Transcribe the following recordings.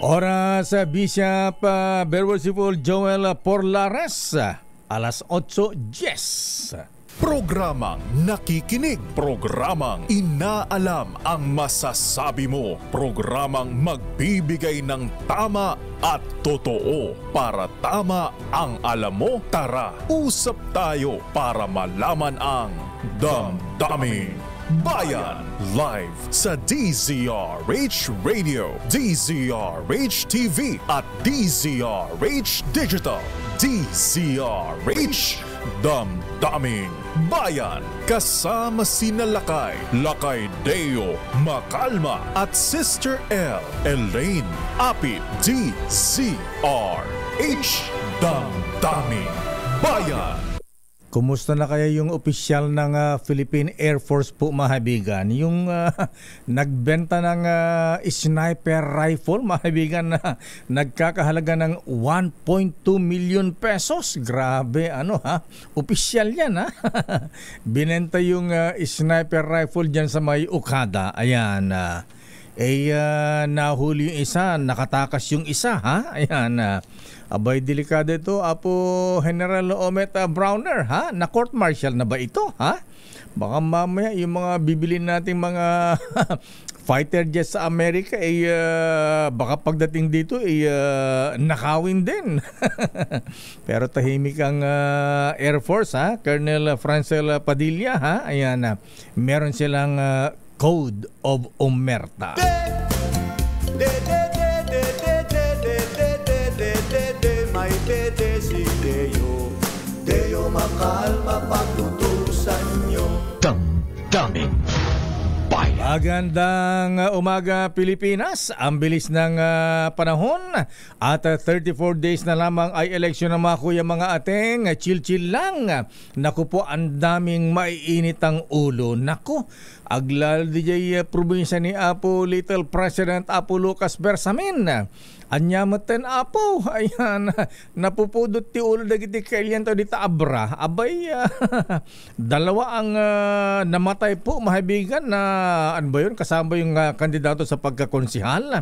Oras Bishop Berwosipol Joel Porlares, alas 8:10. Programang nakikinig, programang inaalam ang masasabi mo, programang magbibigay ng tama at totoo para tama ang alam mo. Tara, usap tayo para malaman ang Damdaming Bayan. Live sa DZRH Radio, DZRH TV at DZRH Digital. DZRH Damdaming Bayan. Kasama sina Lakay Deo Macalma at Sister L Elaine Apit. DZRH Damdaming Bayan. Kumusta na kaya yung opisyal ng Philippine Air Force po, mahabigan? Yung nagbenta ng sniper rifle, mahabigan, na nagkakahalaga ng 1.2 million pesos. Grabe, opisyal yan, ha? Binenta yung sniper rifle dyan sa may Okada. Ayan, nahuli yung isa, nakatakas yung isa, ha? Ayan, abay, delikado ito, Apo General Omet Browner, ha? Na court martial na ba ito, ha? Baka mamaya yung mga bibilin nating mga fighter jets sa Amerika, baka pagdating dito, nakawin din. Pero tahimik ang Air Force, ha? Colonel Francel Padilla, ha? Ayan, meron silang Code of Omerta. Deo Macalma, pagtutusan nyo. Damdaming Bayan. Magandang umaga, Pilipinas. Ang bilis ng panahon at 34 days na lamang ay eleksyon ng mga kuya, mga ateng. Chill-chill lang. Naku po, ang daming maiinit ang ulo. Naku, aglal DJ probinsya ni Apo Little President Apo Lucas Bersamin. Anyamatan Apo, ayan, napupudot ti ulo dagiti kailyan to dita abra. Abay, dalawa ang namatay po, mahabigan, na ano ba yun, kasama yung kandidato sa pagkakonsihal.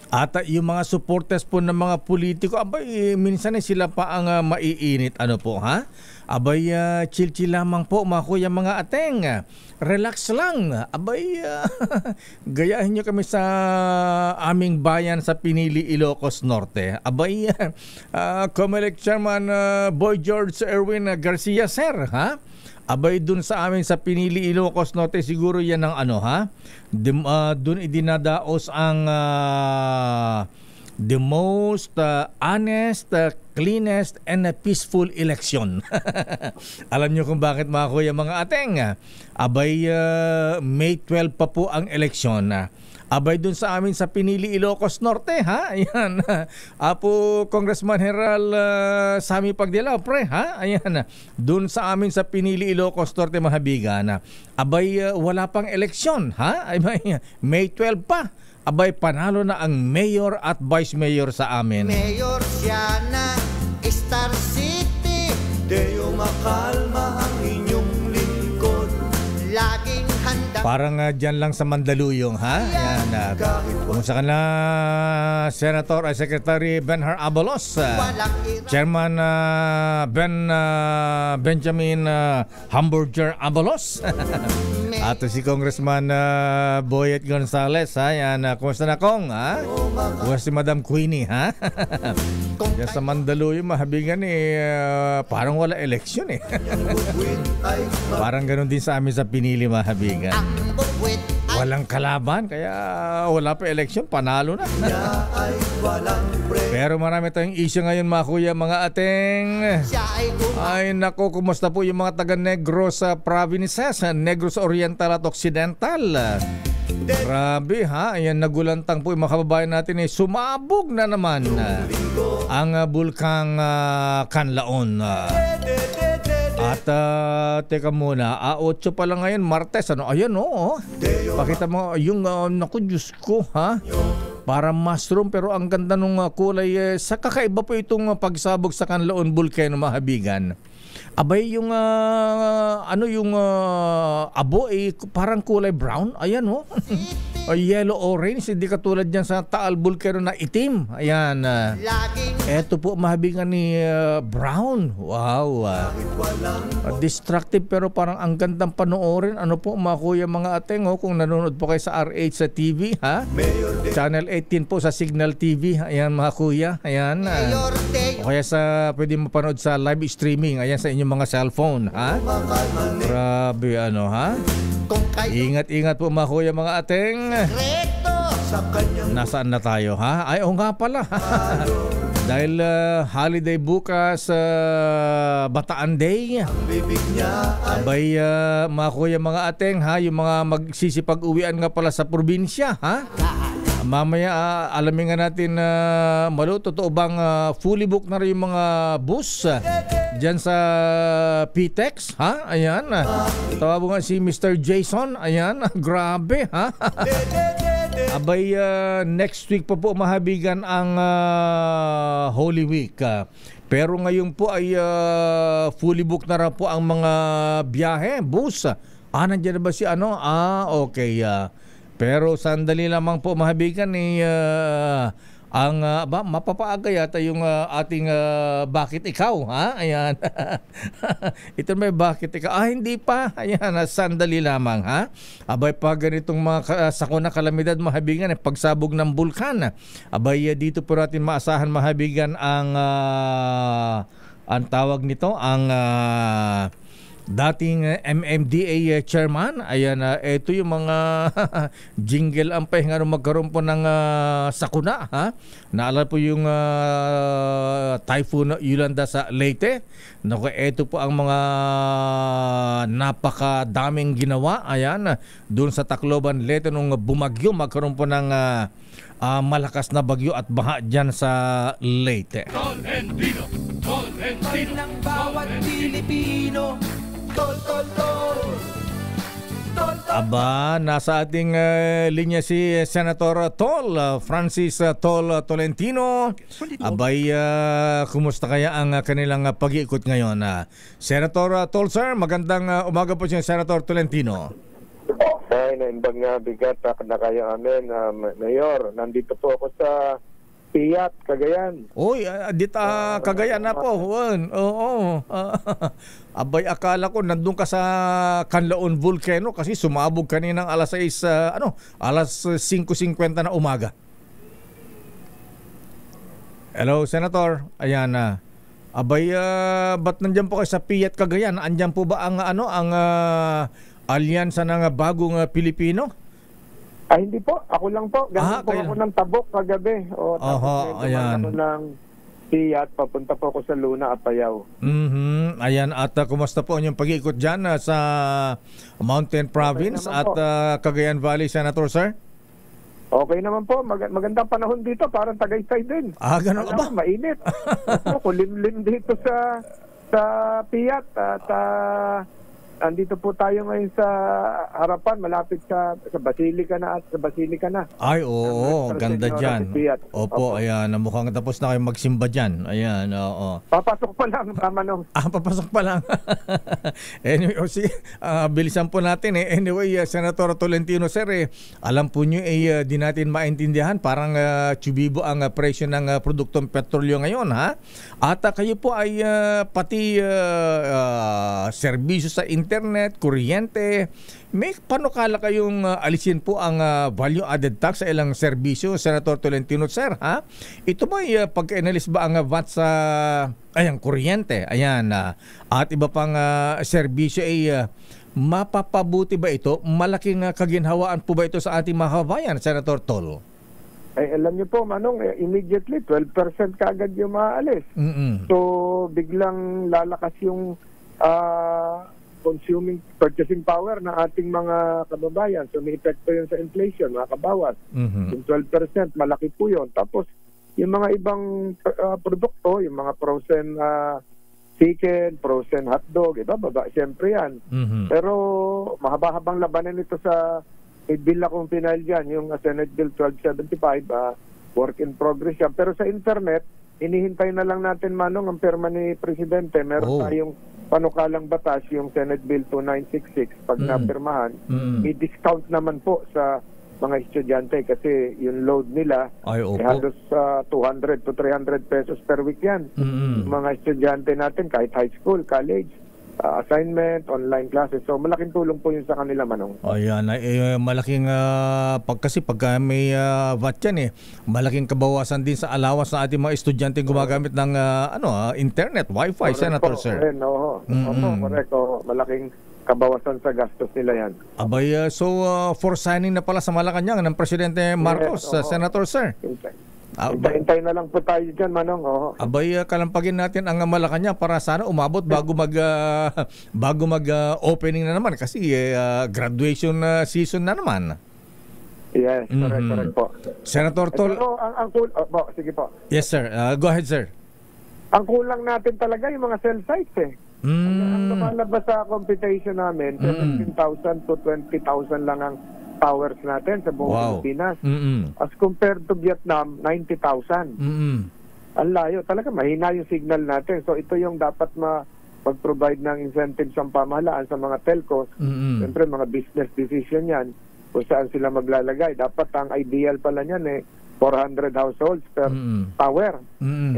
At yung mga supporters po ng mga politiko, abay, minsan sila pa ang maiinit. Ano po, ha? Abay, chill-chill lamang po, mga kuya, mga ateng. Relax lang. Abay, gayahin nyo kami sa aming bayan sa Pinili, Ilocos Norte. Abay, Comelec Chairman Boy George Erwin Garcia, sir, ha? Abay, dun sa amin sa Pinili, Ilocos Norte, siguro yan ang dun idinadaos ang the most honest, cleanest, and peaceful election. Alam nyo kung bakit, mga kuya, mga ateng? Abay, May 12 pa po ang eleksyon. Abay, dun sa amin sa Pinili, Ilocos Norte, ha? Ayan. Apo Congressman General Sammy Pagdilaw, pre, ha? Ayan. Dun sa amin sa Pinili, Ilocos Norte, mahabigan. Abay, wala pang eleksyon, ha? Abay, May 12 pa. Abay, panalo na ang mayor at vice mayor sa amin. Mayor siya na Star City. Deo Macalma ang inyong lingkod. Laging handa. Parang dyan lang sa Mandaluyong, ha? Yan, kung sa kanila, Senator Secretary Benhar Abalos, Chairman Benjamin Hamburger Abalos, at si Congressman Boyet Gonzales, ha? Yan, kumusta na, Kong, ha? Kumusta si Madam Queenie, ha? Yan sa Mandaluyong, mahabigan, parang wala eleksyon, Parang ganun din sa amin sa Pinili, mahabigan. Walang kalaban, kaya wala pa eleksyon, panalo na. Pero marami tayong issue ngayon, mga kuya, mga ateng. Ay nako, kumusta po yung mga taga Negros provinces, Negros Oriental at Occidental? Grabe, ha? Ayan, nagulantang po yung mga kababayan natin, sumabog na naman ang bulkang Canlaon. At teka muna, 8 pa lang ngayon, Martes, ayan, pakita mo yung, naku, Diyos ko, ha? Para mushroom, pero ang ganda nung kulay, sa kakaiba po itong pagsabog sa Canlaon Volcano, mahabigan. Abay, yung abo, parang kulay brown, ayan, O yellow orange, hindi katulad dyan sa Taal Volcano na itim. Ayan. Laging Eto po mahabingan ni brown. Wow. Distractive pero parang ang gandang panoorin. Ano po mga kuya mga ateng, kung nanonood po kayo sa RH sa TV, ha? Channel 18 po sa Signal TV. Ayan mga kuya. Ayan. mayor O Teo kaya pwede mapanood sa live streaming. Ayan sa inyong mga cellphone, ha? Grabe ano, ha? kung kayo Ingat-ingat po mga kuya mga ateng. reto Sa kanyang Nasaan na tayo, ha? Ay, oo nga pala. Dahil holiday bukas, Bataan Day. bibig niya ay Abay, mga kuya, mga ateng, ha? Yung mga magsisipag-uwian nga pala sa probinsya, ha? Mamaya, alamin nga natin, Malu, totoo bang fully booked na rin yung mga bus dyan sa PTEX, ha? Ayan. Tawag nga si Mr. Jason. Ayan, grabe, ha? Abay, next week pa po mahabigan ang Holy Week. Pero ngayon po ay fully booked na rin po ang mga biyahe, bus. Nandiyan na ba si ano? Okay. Pero sandali lamang po mahabigan ang mapapaaga yata yung ating bakit ikaw, ha? Ayan. Ito may bakit ikaw. Hindi pa. Ayan, sandali lamang, ha? Abay, pag ganitong mga sakuna kalamidad mahabigan, pagsabog ng bulkan. Abay, dito po natin maasahan mahabigan ang tawag nito, ang dating MMDA chairman. Ayan, ito yung mga jingle ang pahinga nung magkaroon po ng sakuna, ha? Naalala po yung Typhoon Yolanda sa Leyte. Naku, ito po ang mga napakadaming ginawa. Ayan, doon sa Tacloban, Leyte nung bumagyo, magkaroon po ng malakas na bagyo at baha dyan sa Leyte. Mahal ng bawat Pilipino. Tol, tol, tol. Tol, tol. Aba, nasa ating linya si Senator Tol, Francis Tol Tolentino. Abay, kumusta kaya ang kanilang pag-iikot ngayon? Senator Tol, sir, magandang umaga po siya, Senator Tolentino. Ay, naimbang bigat na kayo amin, Mayor. Nandito po ako sa Piat, Cagayan. Uy, dita Cagayan na po. Oo. Abay, akala ko nandun ka sa Canlaon Volcano kasi sumabog kaninang alas 6, alas 5:50 na umaga. Hello, Senator. Ayan na. Abay, ba't nandyan po kayo sa Piat, Cagayan? Andyan po ba ang alyansa ng bagong Pilipino? Ay, hindi po. Ako lang po. Galing po kayo ako lang. ng Tabok kagabi. Ayan. Ako ng Piat, papunta po ako sa Luna, Apayao. Ayan, at kumusta po yung pag-iikot dyan sa Mountain Province naman at po. Cagayan Valley, Senator, sir? Okay naman po. Magandang panahon dito. Parang Tagaytay din. Ganun ba? Mainit. Kulimlim dito sa Piat. At andito po tayo ngayon sa harapan, malapit sa Basilica na at sa Basilica na. Ay, oo, ganda dyan. Opo, Opo. ayan, mukhang tapos na kayo magsimba dyan. Ayan, oo. Papasok pa lang, Manong. Papasok pa lang. Anyway, bilisan po natin Anyway, Senator Tolentino, sir, alam po nyo, di natin maintindihan, parang tsubibo ang presyo ng produktong petrolyo ngayon, ha? At kayo po ay pati serbisyo sa internet, kuryente, may panukala kayong alisin po ang value added tax sa ilang serbisyo, Senator Tolentino, sir, ha? Ito ba pagka-analyze ba ang VAT sa kuryente, ayan, at iba pang serbisyo mapapabuti ba ito? Malaking kaginhawaan po ba ito sa ating mga kabayan, Senator Tol? Ay, alam niyo po, Manong, immediately 12% kaagad yung maalis. So, biglang lalakas yung purchasing power ng ating mga kababayan. So, may epekto yun sa inflation, mga kabawas. Yung 12%, malaki po yun. Tapos, yung mga ibang produkto, yung mga frozen chicken, frozen hotdog, baba, siyempre yan. Pero, mahaba-habang labanan ito sa bill akong final dyan, yung Senate Bill 1275, work in progress yan. Pero sa internet, inihintay na lang natin, Manong, ang perma ni Presidente. Meron tayong panukalang batas, yung Senate Bill 2966, pag napirmahan, may discount naman po sa mga estudyante kasi yung load nila Ay, opo. halos 200 to 300 pesos per week yan. Mga estudyante natin kahit high school, college, assignment, online classes. So malaking tulong po yun sa kanila, Manong. Ayan, malaking kasi pagka may VAT yan malaking kabawasan din sa allowance ng ating mga estudyante gumagamit ng internet, wifi, Senator Sir. Opo, correct. Malaking kabawasan sa gastos nila yan. Abay, so for signing na pala sa Malacanang ng Presidente Marcos, Senator Sir. Hintay na lang po tayo dyan, Manong. Abay, kalampagin natin ang Malacanang para sana umabot bago mag opening na naman kasi graduation season na naman. Yes, correct po. Senator Tol. Pero sige po. Yes, sir. Go ahead, sir. Ang kulang natin talaga yung mga cell sites Ang lumalabas sa computation namin, 17,000 to 20,000 lang ang towers natin sa buong Pilipinas. As compared to Vietnam, 90,000. Ang layo. Talaga mahina yung signal natin. So ito yung dapat mag-provide ng incentives ang pamahalaan sa mga telcos. Siyempre mga business decision yan kung saan sila maglalagay. Dapat ang ideal pala niyan 400 households per tower.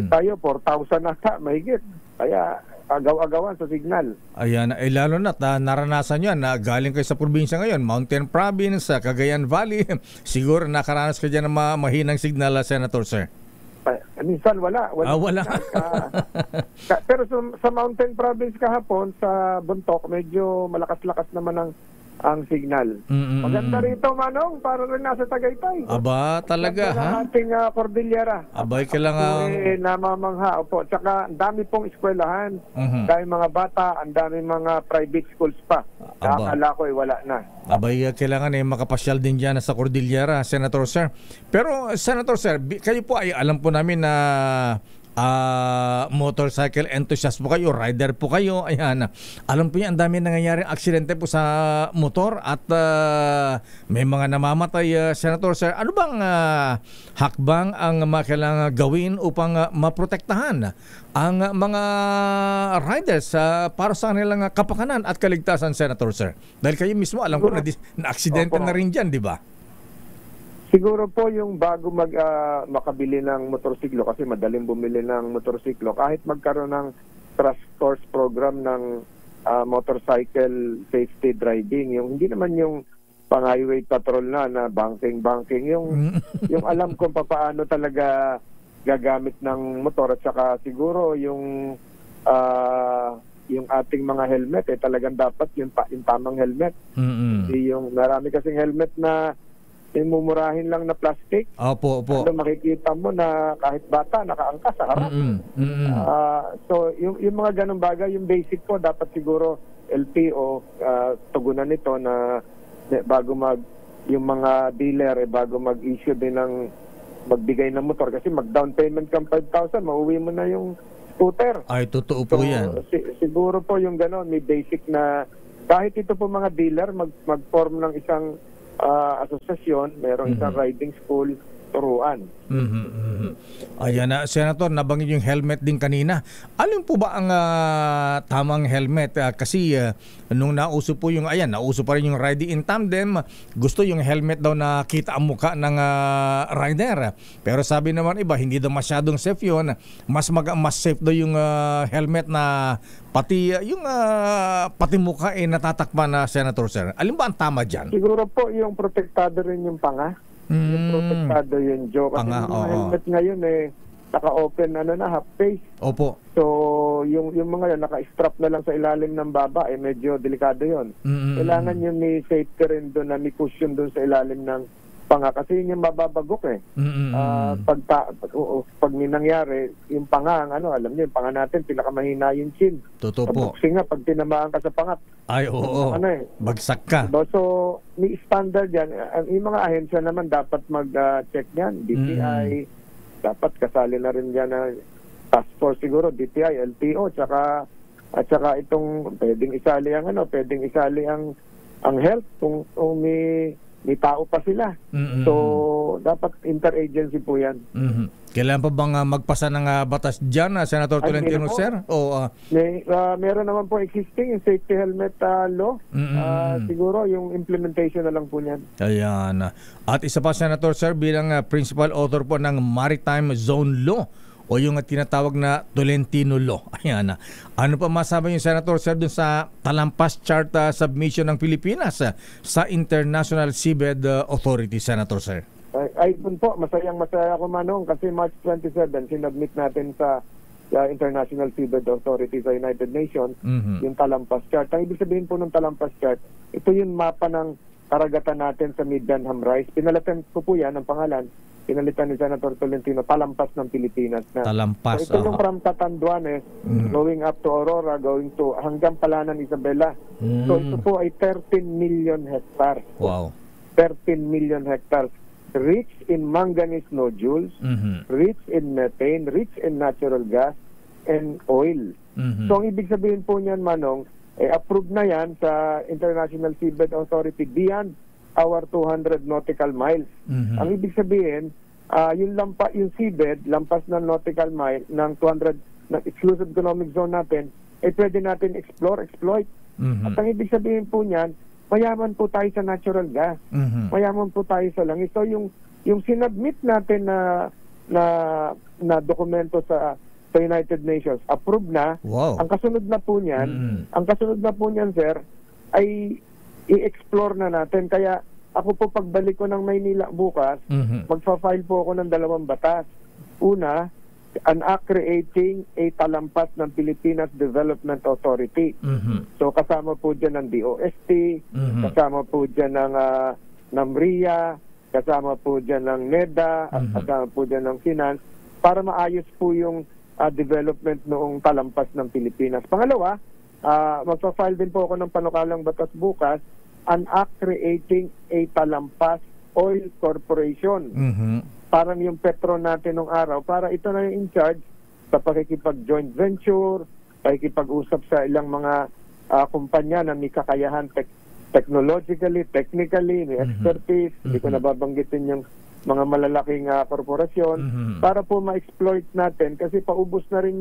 Tayo 4,000 ata, mahigit. Kaya agaw-agawan sa signal. Ayan, lalo na't naranasan nyo na galing kayo sa probinsya ngayon, Mountain Province, Cagayan Valley. Siguro nakaranas ka dyan ng mahinang signal, Senator Sir. Minsan wala. Wala. Pero sa Mountain Province kahapon, sa Bontoc, medyo malakas-lakas naman ang signal. Maganda rito, Manong, para rin nasa Tagaytay. Aba, talaga, ha? Ang ating Cordillera. Abay, kailangan... namamangha. Opo. Tsaka, ang dami pong eskwelahan. Dahil mga bata, ang dami mga private schools pa. Akala ko, wala na. Abay, kailangan makapasyal din dyan sa Cordillera, Senator Sir. Pero, Senator Sir, kayo po ay alam po namin na motorcycle enthusiast po kayo, rider po kayo. Ayan. Alam po niyo, ang dami nangyayaring aksidente po sa motor at may mga namamatay, Senator Sir. Ano bang hakbang ang kailangan gawin upang maprotektahan ang mga riders para sa kanilang kapakanan at kaligtasan, Senator Sir? Dahil kayo mismo, alam ko na aksidente na rin dyan, di ba? Siguro po yung bago makabili ng motorsiklo, kasi madaling bumili ng motorsiklo, kahit magkaroon ng crash course program ng motorcycle safety driving, yung hindi naman yung pang-highway patrol na banking, yung alam kung paano talaga gagamit ng motor, at saka siguro yung ating mga helmet talagang dapat yung tamang helmet. Yung marami kasing helmet na mumurahin lang na plastic. Opo. Ano, makikita mo na kahit bata nakaangkas sa harap. So yung mga ganung bagay, yung basic po dapat siguro LTO tugunan nito na bago yung mga dealer bago mag-issue din ng magbigay ng motor, kasi mag-down payment kang 5,000, mauwi mo na yung scooter. Ay, totoo po yan. Siguro po yung gano'n, may basic na kahit ito po mga dealer mag-form ng isang asosasyon, merong isang riding school, turuan. Ayan na, Senator, nabanggit yung helmet din kanina. Alin po ba ang tamang helmet? Kasi nung nauso po nauso pa rin yung riding in tandem, gusto yung helmet daw na kita ang muka ng rider. Pero sabi naman iba, hindi daw masyadong safe yun. Mas safe daw yung helmet na pati yung pati muka natatakpan na, Senator Sir. Alin ba ang tama dyan? Siguro po yung protektado rin yung panga. Yung protektado yung joke. Kasi yung helmet ngayon naka-open half face. Opo. So yung mga yan naka-strap na lang sa ilalim ng baba, medyo delikado yon. Kailangan yung may safety rin doon, na may cushion doon sa ilalim ng panga, kasi yun yung mababagok pag may nangyari yung panga, alam niyo yung panga natin pinakamahina yung chin. Totoo po. Kasi nga pag tinamaan ka sa pangat, ay oo, bagsak ka. So may standard yan. Yung mga ahensya naman dapat mag-check yan. DTI dapat kasali na rin yan na task force siguro, DTI, LTO, at saka itong pwedeng isali ang health kung may may tao pa sila. So, dapat interagency po yan. Kailan pa bang magpasa ng batas dyan, Senator Tolentino, sir? O, meron naman po existing yung safety helmet law. Siguro yung implementation na lang po niyan. Ayan. At isa pa, Senator, sir, bilang principal author po ng Maritime Zone Law o yung tinatawag na Tolentino Law. Ayan. Ano pa masabi niyo, Senator, sir, dun sa talampas chart submission ng Pilipinas sa International Seabed Authority, Senator, sir? Ay, po, masaya ako, Manong, kasi March 27, sinubmit natin sa International Seabed Authority sa United Nations yung talampas chart. Ang ibig sabihin po ng talampas chart, ito yung mapa ng karagatan natin sa Mid-Benham Rise. Pinalitan ko po yan ang pangalan. Pinalitan ni Senator Tolentino, talampas ng Pilipinas. Talampas. So, ito yung from Catanduanes, going up to Aurora, going to hanggang Palanan, Isabela. So ito po ay 13 million hectares. Wow. 13 million hectares. Rich in manganese nodules, rich in methane, rich in natural gas, and oil. So ang ibig sabihin po niyan, Manong, approved na yan sa International Seabed Authority beyond our 200 nautical miles. Ang ibig sabihin, yung seabed, lampas ng nautical mile, ng 200 na exclusive economic zone natin, pwede natin exploit. At ang ibig sabihin po niyan, mayaman po tayo sa natural gas. Mayaman po tayo sa langis. So yung sinubmit natin na dokumento sa United Nations, approved na. Wow. Ang kasunod na po niyan, sir, ay i-explore na natin. Kaya ako po pagbalik ko ng Maynila bukas, magfa-file po ako ng 2 batas. Una, an act creating a talampas ng Pilipinas Development Authority. So kasama po dyan ng DOST, kasama po dyan ng NAMRIA, kasama po dyan ng NEDA, at kasama po dyan ng Finance, para maayos po yung development noong talampas ng Pilipinas. Pangalawa, magpa-file din po ako ng panukalang batas bukas, an act creating a talampas oil corporation. Parang yung Petro natin nung araw, para ito na yung in charge sa pakikipag-joint venture, pakikipag-usap sa ilang mga kumpanya na may kakayahan technologically, technically, may expertise. Hindi ko nababanggitin yung mga malalaking korporasyon para po ma-exploit natin kasi paubos na rin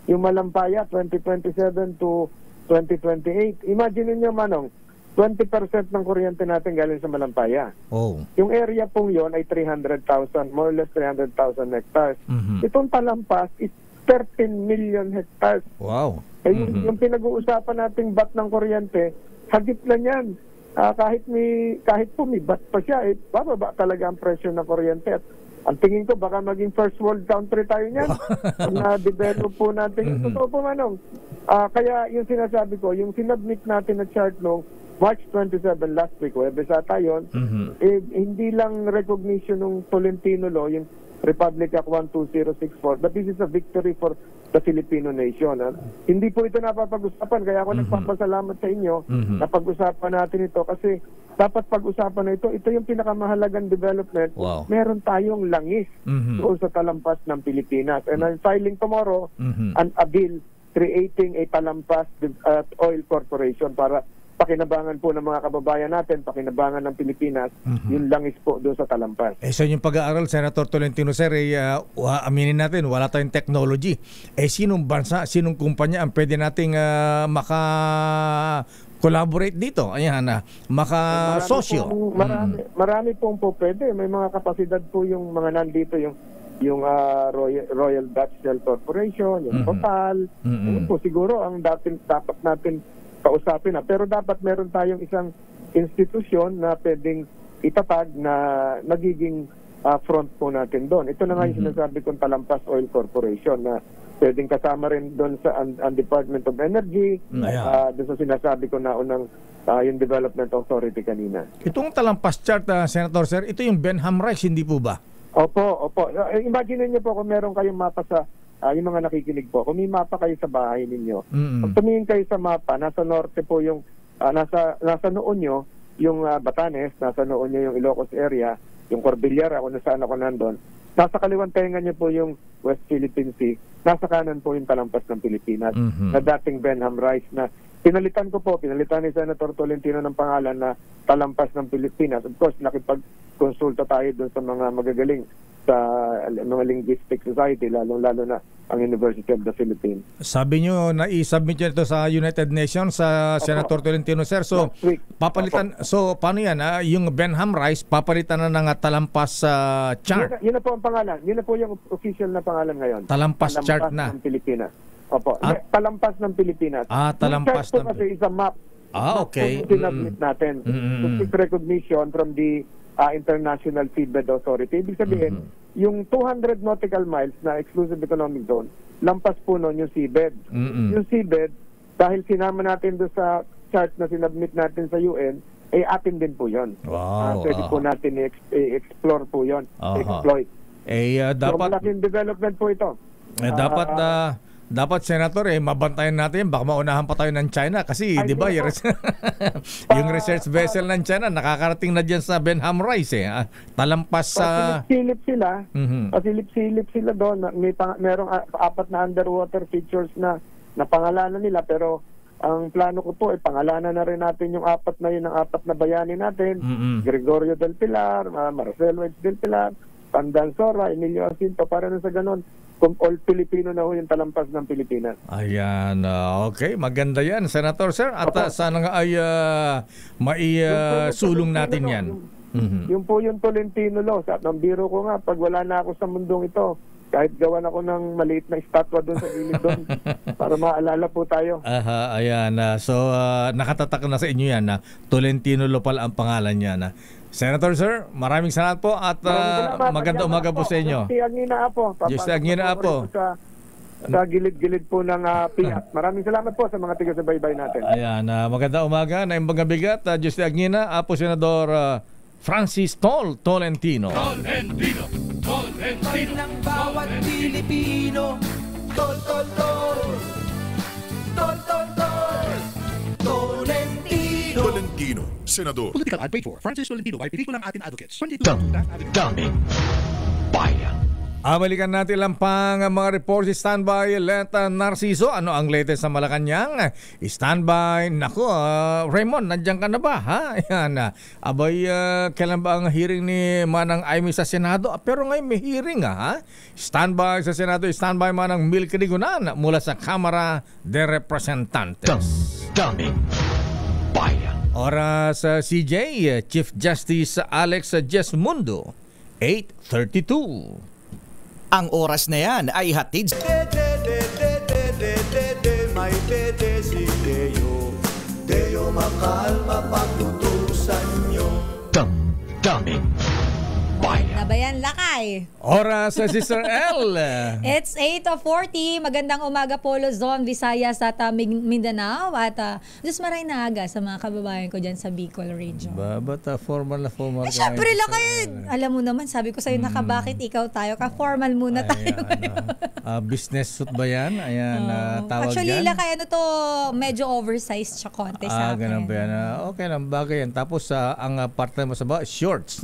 yung Malampaya 2027 to 2028. Imagine niyo, Manong, 20% ng kuryente natin galing sa Malampaya. Yung area pong yon ay 300,000, more or less 300,000 hectares. Itong talampas is 13 million hectares. Wow. Yung pinag-uusapan nating bat ng kuryente, hagip na yan. Kahit po may bat pa siya, bababa talaga ang presyo ng kuryente. At ang tingin ko, baka maging first world country tayo niyan. Na-develop po natin. Totoo po, Manong. Kaya yung sinasabi ko, yung sinubmit natin na chart nung March 27 last week, Webes ata yun, hindi lang recognition ng Tolentino Law, yung Republic Act 12064, but this is a victory for the Filipino nation. Hindi po ito napapag-usapan, kaya ako nagpapasalamat sa inyo na pag-usapan natin ito kasi dapat pag-usapan na ito yung pinakamahalagang development. Meron tayong langis doon sa talampas ng Pilipinas. And I'm filing tomorrow a bill creating a talampas oil corporation para pakinabangan po ng mga kababayan natin, pakinabangan ng Pilipinas, yung langis po doon sa talampas. Sa inyong pag-aaral, Senator Tolentino, sir, aminin natin, wala tayong technology. Sinong bansa, sinong kumpanya ang pwede nating maka-collaborate dito? Ayan, maka-sosyo. Marami pong po pwede. May mga kapasidad po yung mga nandito, yung Royal Dutch Shell Corporation, yung Total. Yun po siguro ang dapat natin kausapin na. Pero dapat meron tayong isang institusyon na pwedeng itatag na nagiging front po natin doon. Ito na nga yung sinasabi kong Talampas Oil Corporation na pwedeng kasama rin doon sa Department of Energy, doon sa sinasabi ko na unang yung Development Authority kanina. Itong Talampas chart, Senator, sir, ito yung Benham Rice, hindi po ba? Opo. Imagine niyo po kung meron kayong mapa sa yung mga nakikinig po, kung may mapa kayo sa bahay ninyo, pag tumingin kayo sa mapa, nasa norte po yung, nasa noon nyo, yung Batanes, nasa noon nyo yung Ilocos area, yung Cordillera, kung nasaan ako nandun, nasa kaliwang tenga nyo po yung West Philippine Sea, nasa kanan po yung Talampas ng Pilipinas, na dating Benham Rice na Pinalitan ni Senator Tolentino ng pangalan na Talampas ng Pilipinas. Of course, nakipag-konsulta tayo doon sa mga magagaling sa mga linguistic society, lalong-lalo na ang University of the Philippines. Sabi nyo na i-submit nyo ito sa United Nations sa Senator Tolentino, sir. So, Last week. papalitan, so paano yan? Yung Benham Rice, papalitan na ng Talampas chart. Yun na po ang pangalan. Yun na po yung official na pangalan ngayon. Talampas chart na. ng Pilipinas. Opo. Talampas Talampas ng Pilipinas. Talampas Yung chart po ng kasi is a map. okay. Map po yung sinabit natin. To seek recognition from the International Seabed Authority. Ibig sabihin, yung 200 nautical miles na exclusive economic zone, lampas po nun yung seabed. Yung seabed, dahil sinama natin doon sa chart na sinabmit natin sa UN, atin din po yun. Wow. Pwede po natin i-explore po yun. Exploit. Dapat... So, malaking development po ito. Dapat Senator mabantayan natin, baka maunahan pa tayo ng China kasi di ba yung research vessel ng China nakakarating na diyan sa Benham Rice talampas sa pasilip-silip sila doon. Merong 4 na underwater features na pangalanan nila, pero ang plano ko po pangalanan na rin natin yung 4 na yun, ang 4 na bayani natin. Gregorio del Pilar, Marcelo H. del Pilar, Pandan Sora, Emilio Jacinto, para na sa ganon kung all Filipino na ho yung talampas ng Pilipinas. Ayan, okay, maganda yan, Senator Sir. At sana nga ay maisulong natin yan. Yung po yung Tolentino Law. Nang biro ko nga, pag wala na ako sa mundong ito, kahit gawan ako ng maliit na estatwa doon sa gilid doon para maalala po tayo. Ayan, so nakatatak na sa inyo yan na Tolentino Law pala ang pangalan niya na. Senator Sir, maraming salamat po at magandang umaga po sa inyo. Just Agnina po. Sa gilid-gilid po ng PIAT. Maraming salamat po sa mga tiga-subaybay natin. Ayan, magandang umaga na imbang bigat. Just Agnina, po Senador Francis Tolentino. Tolentino. Ng bawat Pilipino. Tol. Tolentino. Tolentino, Senador. Political ad paid for. Francis Tolentino by Pelikulang Atin Advocates. 22 Daming bayan. Balikan natin lang pang mga report si Standby Leta Narciso. Ano ang latest sa Malacanang? Standby. Naku, Raymond, nandiyan ka na ba? Ha? Ayan. Abay, kailan ba ang hearing ni Manang Amy sa Senado? Pero ngayon may hearing ha? Standby sa Senado. Standby Manang Milky Digunan mula sa Kamara de Representantes. Daming bayan. Oras CJ, Chief Justice Alex Jesmundo, 8:32. Ang oras na yan ay hatid May dede si Deo. Deo makalma pagtutusan nyo. Daming bayan. Nabayan lakay. Oras sa Sister L. It's 8:40. Magandang umaga po Luzon, Visayas at Mindanao. At just maray na aga sa mga kababayan ko dyan sa Bicol region. Babat formal na formal. Syempre lakay. Alam mo naman, sabi ko sa'yo nakabakit ikaw tayo. Ka-formal muna tayo ngayon. Business suit ba yan? Ayan, tawag actually, yan? lakay ano to, medyo oversized siya konti sa akin. Ganun ba yan? Okay lang, bagay yan. Tapos ang partner mo sa baba, shorts.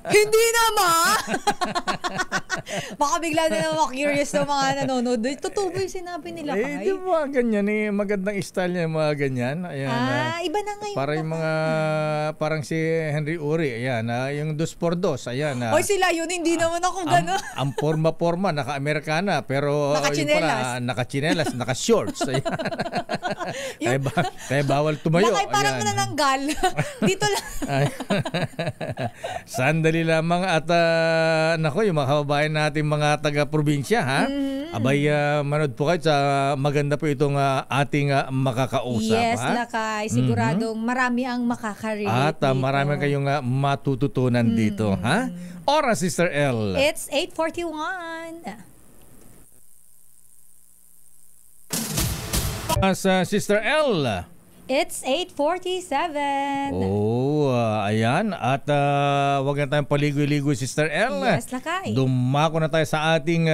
Hindi naman! Baka bigla na naman curious ng mga nanonood. Totoo ba yung sinabi nila, Kai? Di ba ganyan magandang style niya mga ganyan. Ayan, iba na ngayon. Para yung mga, parang si Henry Uri, ayan, yung 2x2, ayan. Oy, sila yun, hindi naman ako gano'n. Ang forma-forma, naka-Amerikana, pero naka-chinelas. Naka-chinelas, naka-shorts. Kaya bawal tumayo. Parang nananggal. Dito lang. Sandali lamang at nako, yung mga kababayan natin mga taga-probinsya ha. Abay manood po kayo sa maganda po itong ating makakausap. Yes, ha? Lakay. Siguradong marami ang makaka-relate at marami kayong matututunan dito ha. Oras Sister L. It's 8:41. Sa Sister L. It's 8:47. Ayan. At wag na tayong paligoy-ligoy, Sister L. Yes, Lakay. Dumako na tayo sa ating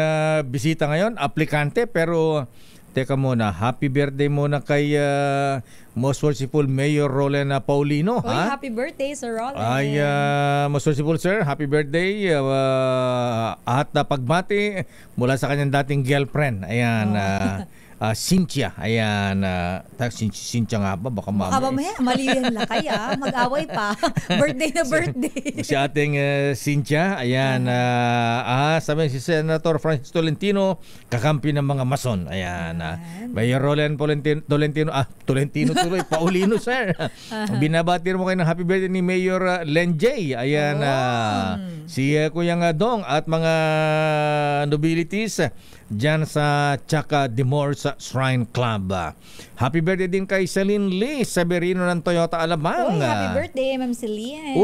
bisita ngayon, aplikante. Pero, teka muna, happy birthday muna kay Most Worshipful Mayor Roland Paulino. Oy, happy birthday, Sir Roland. Ay, Most Worshipful Sir, happy birthday. At pagbati mula sa kanyang dating girlfriend. Ayan. Cynthia. Ayan, Cynthia nga ba? Baka mamaya, mali yan lakay mag-away pa. Birthday na birthday. Si ating Cynthia, ayan, sabi si Senator Francis Tolentino, kakampi ng mga mason. Ayan, Mayor Roland Tolentino tuloy, Paulino, sir. Binabati mo kayo ng happy birthday ni Mayor Len J. Ayan, si Kuya Dong at mga nobilities dyan sa Chaka Dimors Shrine Club. Happy birthday din kay Celine Lee Severino ng Toyota Alabang. Happy birthday, Ma'am Celine.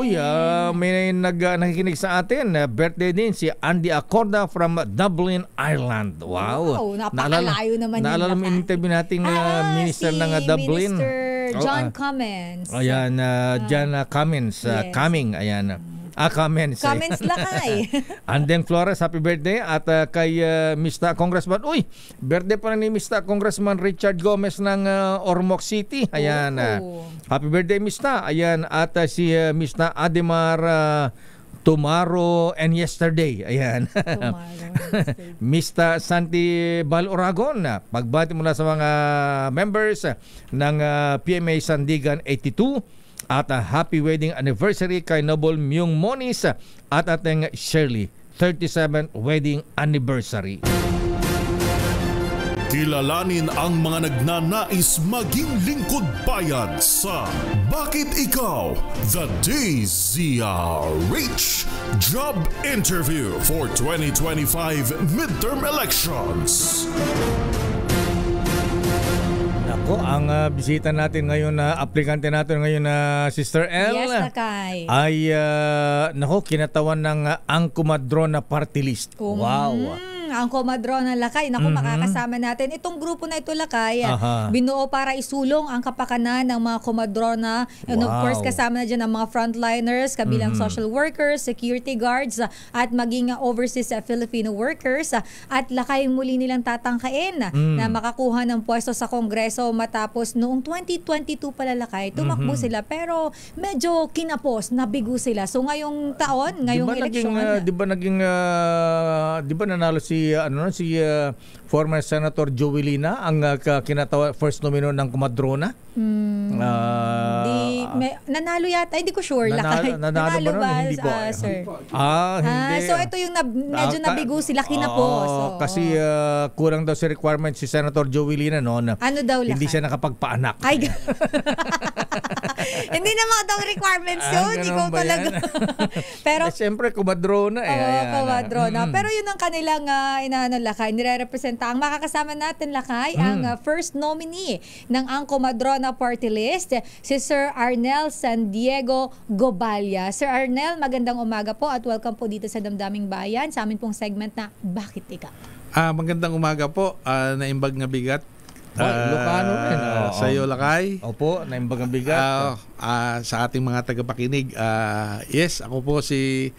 May nakikinig sa atin. Birthday din si Andy Acorda from Dublin, Ireland. Wow. Napakalayo naman yun. Naalala mo yung interview nating minister ng Dublin? Minister John Cummins. Ayan, John Cummins. Coming, ayan. Comments. Comments lakay. Anden Flores, happy birthday. At kay Mr. Congressman, birthday pa ni Mr. Congressman Richard Gomez ng Ormoc City. Ayan. Happy birthday, Mr. Ayan. At si Mr. Ademar tomorrow and yesterday. Ayan. Mr. Santi Baloragon, pagbati mula sa mga members ng PMA Sandigan 82. At happy wedding anniversary kay Noble Myung Moniz at ating Shirley, 37th wedding anniversary. Kilalanin ang mga nagnanais maging lingkod bayan sa Bakit Ikaw? The DZRH Job Interview for 2025 Midterm Elections. Ang bisita natin ngayon aplikante natin ngayon na Sister L. Yes, Lakay. Ay, kinatawan ng Angkumadrona Party List. Wow. Ang Comadrona Lakay. Makakasama natin. Itong grupo na ito, Lakay, binuo para isulong ang kapakanan ng mga Comadrona. And of course, kasama na dyan ang mga frontliners, kabilang social workers, security guards, at maging overseas Filipino workers. At Lakay, muli nilang tatangkain na makakuha ng pwesto sa Kongreso matapos noong 2022 pala, Lakay. Tumakbo sila pero medyo kinapos, nabigo sila. So ngayong taon, ngayong eleksyon. Di ba nanalo si former Senator Joelina ang kinatawa first nomino ng Comadrona? Nanalo yata, hindi ko sure. Nanalo ba? Hindi po. Sir? Hindi. So ito yung medyo nabigo sila, kinapos. Kasi kulang daw si requirement si Senator Joelina noon. Ano daw lang? Hindi siya nakapagpaanak. Ay, hindi naman daw requirements yun. Hindi ko talaga. Pero siyempre, Comadrona Comadrona. Pero yun ang kanilang Lakay, nire-representa. Ang makakasama natin, Lakay, ang first nominee ng Ang Comadrona Party List, si Sir Arnel San Diego Gobalia. Sir Arnel, magandang umaga po at welcome po dito sa Damdaming Bayan sa amin pong segment na Bakit Ikaw? Magandang umaga po, naimbag nga bigat. Ilocano rin. Sa iyo, Lakay. Opo, naimbag nga bigat. Sa ating mga tagapakinig, yes, ako po si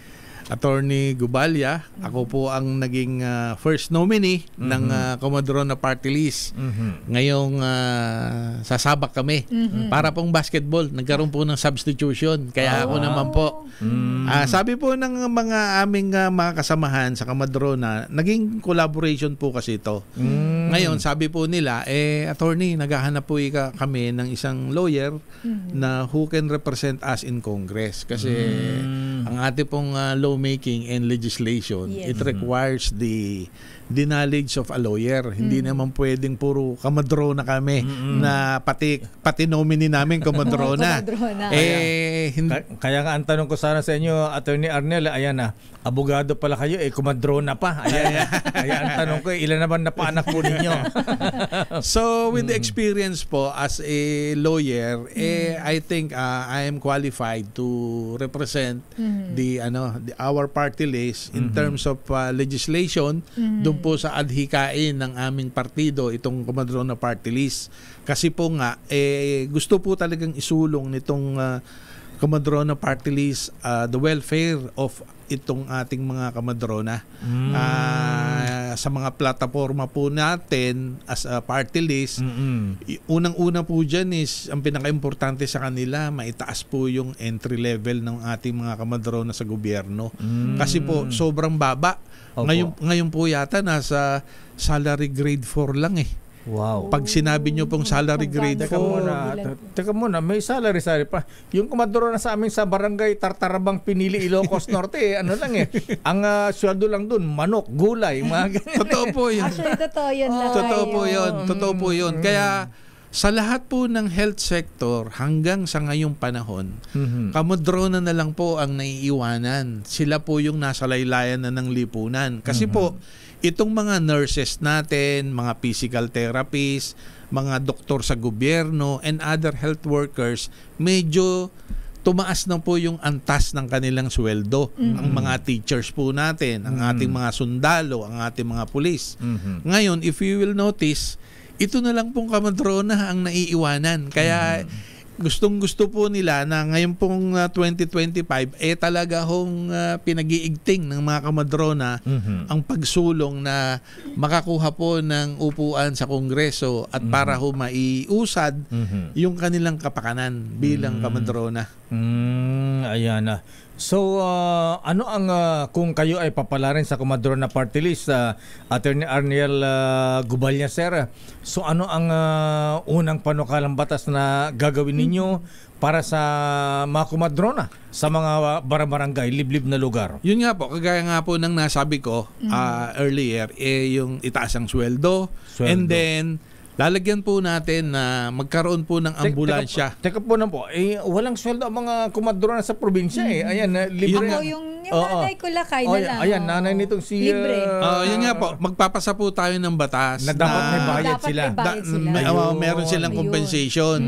Attorney Gobalia. Ako po ang naging first nominee ng Comadrona Party List. Ngayong sasabak kami para pong basketball. Nagkaroon po ng substitution. Kaya ako naman po. Sabi po ng mga aming mga kasamahan sa Comadrona, naging collaboration po kasi ito. Ngayon, sabi po nila, Attorney, naghahanap po kami ng isang lawyer na who can represent us in Congress. Kasi ang ating pong lawmaking and legislation, it requires the knowledge of a lawyer. Hindi naman pwedeng puro Comadrona kami na pati nominee namin Comadrona. Kaya nga ang tanong ko sana sa inyo, Attorney Arnel, ayan abogado pala kayo, Comadrona pa. Ayan, kaya ang tanong ko, ilan naman na paanak po ninyo? So, with the experience po as a lawyer, I think I am qualified to represent our party list in terms of legislation doon po sa adhikain ng aming partido, itong Comadrona Party List. Kasi po nga, gusto po talagang isulong nitong Comadrona Party List the welfare of itong ating mga Comadrona. Sa mga plataforma po natin as a party list, unang-una po dyan is, ang pinaka-importante sa kanila, maitaas po yung entry level ng ating mga Comadrona sa gobyerno. Kasi po, sobrang baba. Ngayon po yata nasa salary grade 4 lang Wow. Pag sinabi nyo pong salary grade Teka muna, may salary pa. Yung kumadrona sa amin sa barangay Tartarabang Pinili, Ilocos Norte, ano lang ang sweldo lang dun, manok, gulay, mga ganyan. Totoo po yun. Actually, totoo yun. Totoo po yun. Kaya sa lahat po ng health sector hanggang sa ngayong panahon, kamodrona na lang po ang naiiwanan. Sila po yung nasa laylayan na ng lipunan. Kasi po, itong mga nurses natin, mga physical therapists, mga doktor sa gobyerno, and other health workers, medyo tumaas na po yung antas ng kanilang sweldo. Ang mga teachers po natin, ang ating mga sundalo, ang ating mga pulis. Ngayon, if you will notice, ito na lang pong kamadrona ang naiiwanan. Kaya gustong-gusto po nila na ngayon pong 2025 talaga hong pinag-iigting ng mga kamadrona ang pagsulong na makakuha po ng upuan sa Kongreso at para ho maiusad yung kanilang kapakanan bilang kamadrona. Ayan na. So, ano ang kung kayo ay papalarin sa Kumadrona Party List, Attorney Arniel Gubalya, sir, so ano ang unang panukalang batas na gagawin ninyo para sa mga kumadrona sa mga barangay, liblib na lugar? Yun nga po, kagaya nga po ng nasabi ko earlier, yung itaas ang sweldo. And then lalagyan po natin na magkaroon po ng ambulansya. Teka po na po, walang sweldo ang mga kumadrona sa probinsya Ayan, libre. Ako yung nanay ko lakay na lang. Ayan, nanay nitong si... Libre. Yun nga po, magpapasa po tayo ng batas na dapat may bayad sila. Meron silang compensation.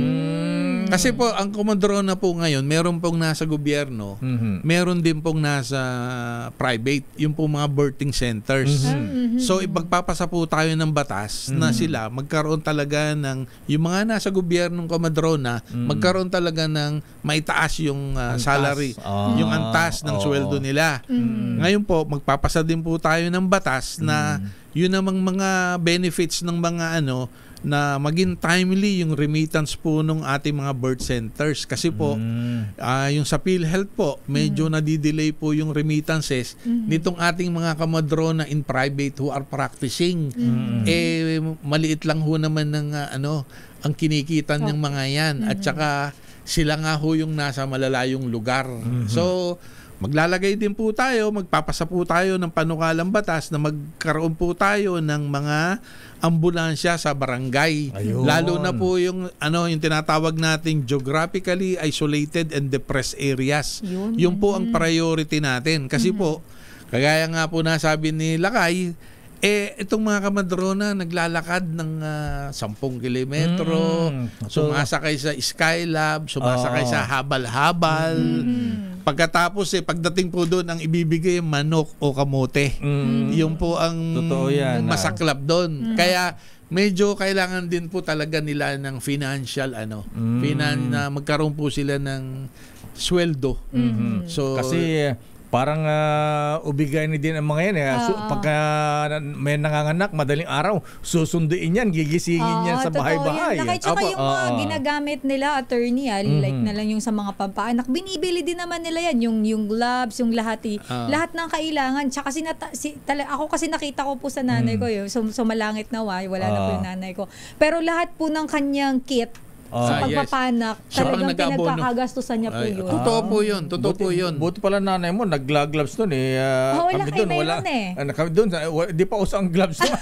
Kasi po, ang kumadrona po ngayon, meron pong nasa gobyerno, meron din pong nasa private, yung pong mga birthing centers. So, ipagpapasa po tayo ng batas na sila magkaroon talaga ng, yung mga nasa gobyernong kumadrona, magkaroon talaga ng maitaas yung salary, yung antas ng sweldo nila. Ngayon po, magpapasa din po tayo ng batas na yun namang mga benefits ng mga na maging timely yung remittance po ng ating mga birth centers. Kasi po, yung sa PhilHealth po, medyo nadidelay po yung remittances nitong ating mga kamadrona in private who are practicing. Maliit lang ho naman ng ang kinikita ng mga yan. At saka sila nga ho yung nasa malalayong lugar. So, maglalagay din po tayo, magpapasa po tayo ng panukalang batas na magkaroon po tayo ng mga ambulansya sa barangay. Ayun. Lalo na po yung yung tinatawag nating geographically isolated and depressed areas. Yung po ang priority natin. Kasi po, kagaya nga po nasabi ni Lakay, itong mga kamadrona naglalakad ng 10 kilometro, sumasakay sa Skylab, sumasakay sa habal-habal. Pagkatapos pagdating po doon ang ibibigay manok o kamote. Yung po ang masaklap doon. Kaya medyo kailangan din po talaga nila ng financial na magkaroon po sila ng sweldo. So kasi parang ubigay ni din ang mga yan. Pagka may nanganganak, madaling araw, susunduin yan, gigisingin yan sa bahay-bahay. Tsaka yung mga ginagamit nila, attorney, like na lang yung sa mga pampaanak, binibili din naman nila yan. Yung gloves, yung lahat ng kailangan. Tsaka ako kasi nakita ko po sa nanay ko, sumalangit na wala na po yung nanay ko. Pero lahat po ng kanyang kit, sa pagpapanak, talagang pinagkakagastusan niya po yun. Totoo po yun. Buti pala nanay mo, nag-gloves doon wala kayo mayroon doon, di pa usang gloves doon.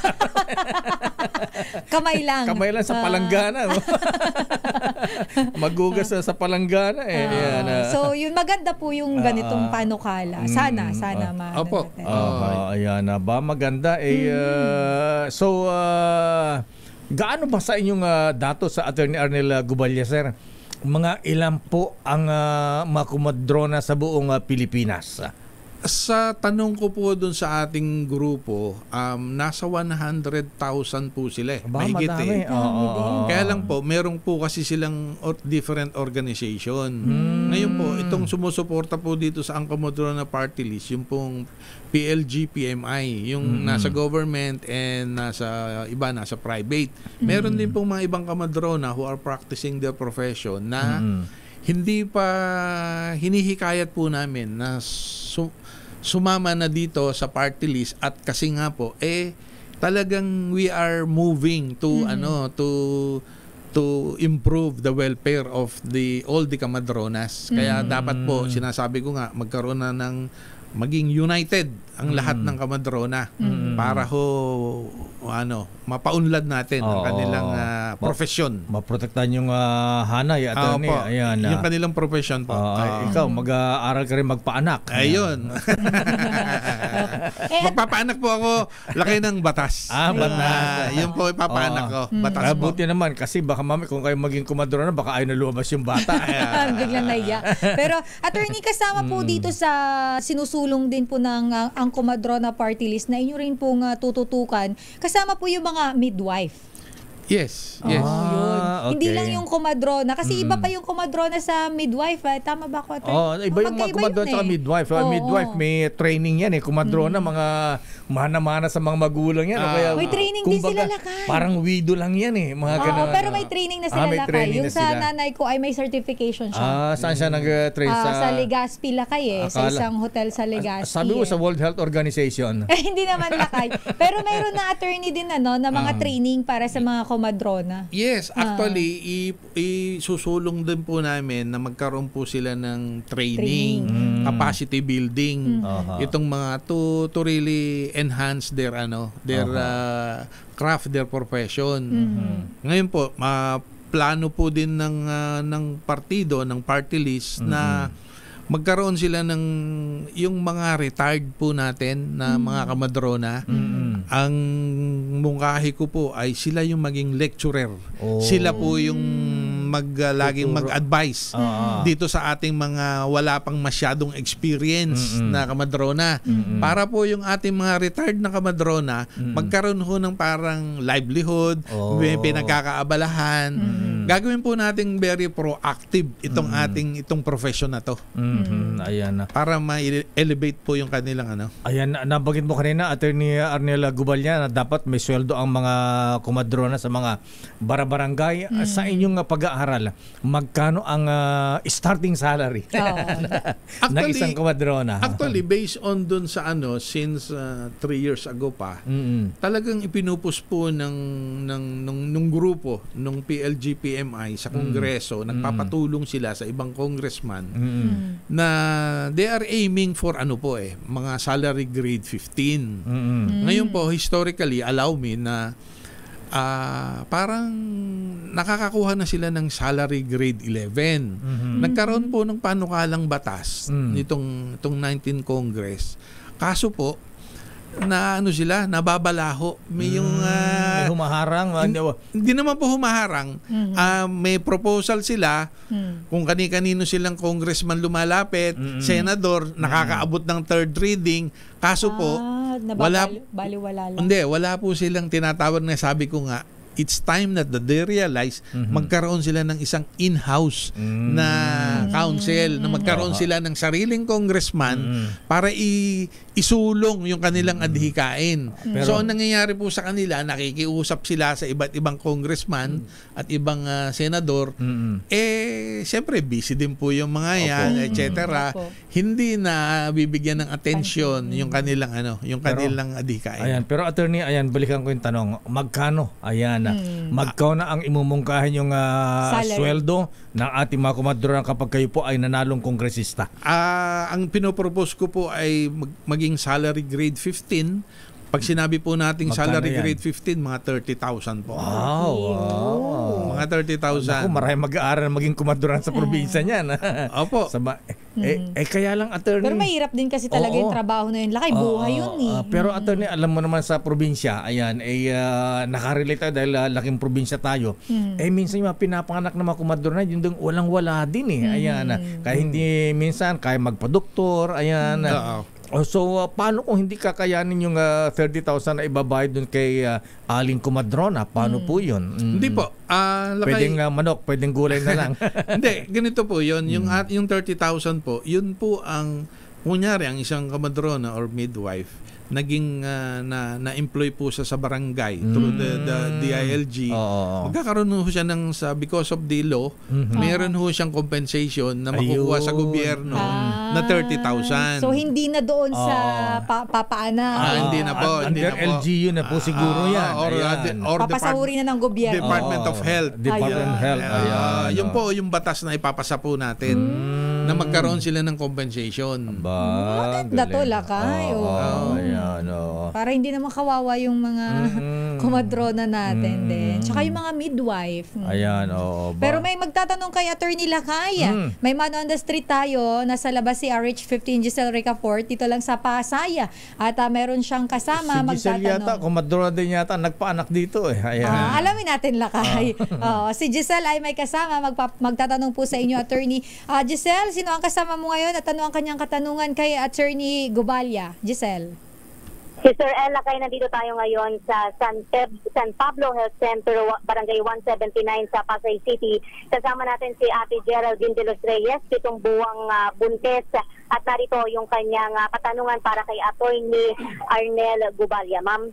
Kamay lang. Kamay lang sa palanggana. Magugas sa palanggana. So, yun, maganda po yung ganitong panukala. Sana Opo. Ayan na ba? Maganda. So, gaano ba sa inyong datos sa Attorney Arniel Gubalya, sir? Mga ilan po ang mga kumadrona sa buong Pilipinas? Sa tanong ko po dun sa ating grupo, nasa 100,000 po sila mahigit Kaya lang po, meron po kasi silang different organization. Ngayon po, itong sumusuporta po dito sa Angkamodrona Party List, yung pong PLG-PMI, yung nasa government and nasa private. Meron din pong mga ibang kamadrona who are practicing their profession na hindi pa hinihikayat po namin na sumama na dito sa party list at kasi nga po talagang we are moving to to improve the welfare of all the Comadronas. Kaya dapat po, sinasabi ko nga, magkaroon na ng maging united ang lahat ng Comadrona para mapaunlad natin ang kanilang profesyon. Maprotektahan yung hanay, attorney. Ayan, yung kanilang profession po. Ikaw, mag-aaral ka rin magpaanak. Ayun. Magpapaanak po ako, laki ng batas. Batas. Yun po, ipapaanak ko. Batas po. Buti naman, kasi baka kung kayo maging Comadrona, baka ayaw na lumabas yung bata. Biglang naiya. Pero, attorney, kasama po dito sa sinusulong din po ng ang Comadrona Party List na inyo rin pong tututukan, kasama po yung mga midwife. Yes. Yun. Okay. Hindi lang yung Comadrona. Kasi iba pa yung Comadrona sa midwife. Tama ba ako? Iba yung mga Comadrona sa midwife. Midwife, may training yan. Comadrona, mga mana-mana sa mga magulang yan. Kaya, may training din sila lakay. Parang widow lang yan mga ganun. Pero may training na sila lakay. Yung sa nanay ko ay may certification siya. Saan siya nag-train sa Legazpi lakay sa isang hotel sa Legazpi. Sabi mo sa World Health Organization. Hindi naman lakay. Pero mayroon na attorney din na mga training para sa mga Comadrona. Yes, actually isusulong din po namin na magkaroon po sila ng training. Capacity building. Itong mga to really enhance their craft, their profession. Ngayon po, plano po din ng partido, ng party list na magkaroon sila ng yung mga retired po natin na mga Comadrona. Ang mungkahi ko po ay sila yung maging lecturer. Sila po yung laging mag-advise dito sa ating mga wala pang masyadong experience na Comadrona. Para po yung ating mga retired na Comadrona magkaroon ho ng parang livelihood, may pinagkakaabalahan. Gagawin po nating very proactive itong profession na to. Ayan na. Para ma-elevate po yung kanilang Ayan, nabagit mo kanina, Attorney Arnel Gubalya, na dapat may sweldo ang mga Comadrona sa mga barangay. Sa inyong pag-aaral, magkano ang starting salary ng isang Comadrona? Actually, based on dun sa since 3 years ago pa, talagang ipinupus po nung grupo, nung PLG-PMI sa Kongreso, nagpapatulong sila sa ibang congressman na they are aiming for mga salary grade 15. Ngayon po, historically, allow me na parang nakakakuha na sila ng salary grade 11. Nagkaroon po ng panukalang batas nitong 19 Congress. Kaso po, sila, nababalaho. May may humaharang. Hindi naman po humaharang. May proposal sila kung kani-kanino silang congressman lumalapit, senador, nakakaabot ng third reading. Kaso po, wala po silang tinatawag na, sabi ko nga, it's time that they realize magkaroon sila ng isang in-house na council, na magkaroon sila ng sariling congressman para isulong yung kanilang adhikain. So, ang nangyayari po sa kanila, nakikiusap sila sa iba't ibang congressman at ibang senador. Siyempre, busy din po yung mga yan, etc. Hindi na bibigyan ng atensyon yung kanilang adhikain. Ayan, pero attorney, balikan ko yung tanong. Magkano? Magkano na ang imumungkahin yung sweldo ng ating mga Comadrona kapag kayo po ay nanalong kongresista? Ang pinopropose ko po ay maging salary grade 15. Pag sinabi po nating salary grade 15, mga 30,000 po. Wow. Mga 30,000. Ako, marami mag-aaral maging Comadrona sa probinsya niyan. Opo. Kaya lang, attorney. Pero mahirap din kasi talaga yung trabaho na yun. Lakay, buhay yun Pero attorney, alam mo naman sa probinsya, nakarelate tayo dahil laking probinsya tayo. Minsan yung mga pinapanganak na mga Comadrona, yun doon walang-wala din Kaya hindi minsan, kaya magpa-doktor, So, paano kung hindi kakayanin yung 30,000 na ibabayad dun kay Aling Comadrona? Paano po yun? Hindi po. Pwedeng manok, pwedeng gulay na lang. Hindi, ganito po yun. Yung 30,000 po, yun po ang, kunyari, ang isang Comadrona or midwife, naging na-employ po siya sa barangay through the DILG. Magkakaroon ho siya because of the law, meron ho siyang compensation na makukuha sa gobyerno na 30,000. So hindi na doon sa papaana. Hindi na po. Under LGU na po siguro yan. Or papasahuri na ng gobyerno. Department of Health. Department of Health. Yun po yung batas na ipapasa po natin na magkaroon sila ng compensation. Maganda to, Lakay. Para hindi naman kawawa yung mga komadrona natin din. Tsaka yung mga midwife. Pero may magtatanong kay Attorney Lakay. May man on the street tayo. Nasa labas si RH15 Giselle Ricafort. Dito lang sa Pasay. At meron siyang kasama. Si Giselle yata, komadrona din yata, nagpaanak dito eh. Alamin natin, Lakay. Si Giselle ay may kasama. Magtatanong po sa inyo, Attorney. Giselle, sino ang kasama mo ngayon at ano ang kanyang katanungan kay Attorney Gubalya? Giselle. Si Sir El Lakay, nandito tayo ngayon sa San Pablo Health Center, Barangay 179 sa Pasay City. Kasama natin si Ate Geraldine de los Reyes, 7 buwang buntes. At narito yung kanyang katanungan para kay Attorney Arnel Gubalya. Ma'am.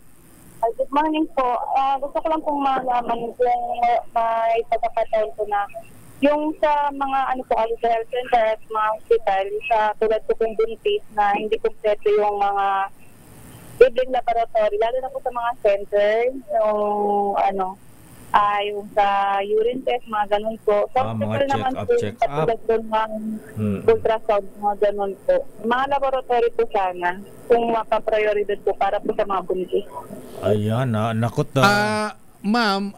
Good morning po. Gusto ko lang pong malaman kung may pagkakataon po na yung sa mga sa health center at mga hospital, sa tulad po kong buntis na hindi kompleto yung mga bibling laboratory, lalo na po sa mga center, yung sa urine test, mga ganun po. Sa hospital naman po, katulad doon ng ultrasound, mga ganun po. Mga laboratory po sana, kung mapaprioridad po para po sa mga buntis. Ayan, nakot Ma'am,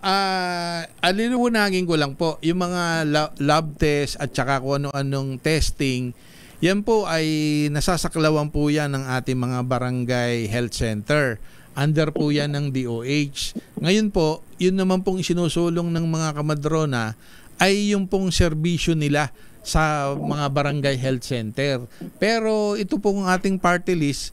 aliliwanagin ko lang po, yung mga lab test at saka kung ano-anong testing, yan po ay nasasaklawan po yan ng ating mga barangay health center. Under po yan ng DOH. Ngayon po, yun naman pong isinusulong ng mga kamadrona ay yung pong serbisyo nila sa mga barangay health center. Pero ito pong ating party list,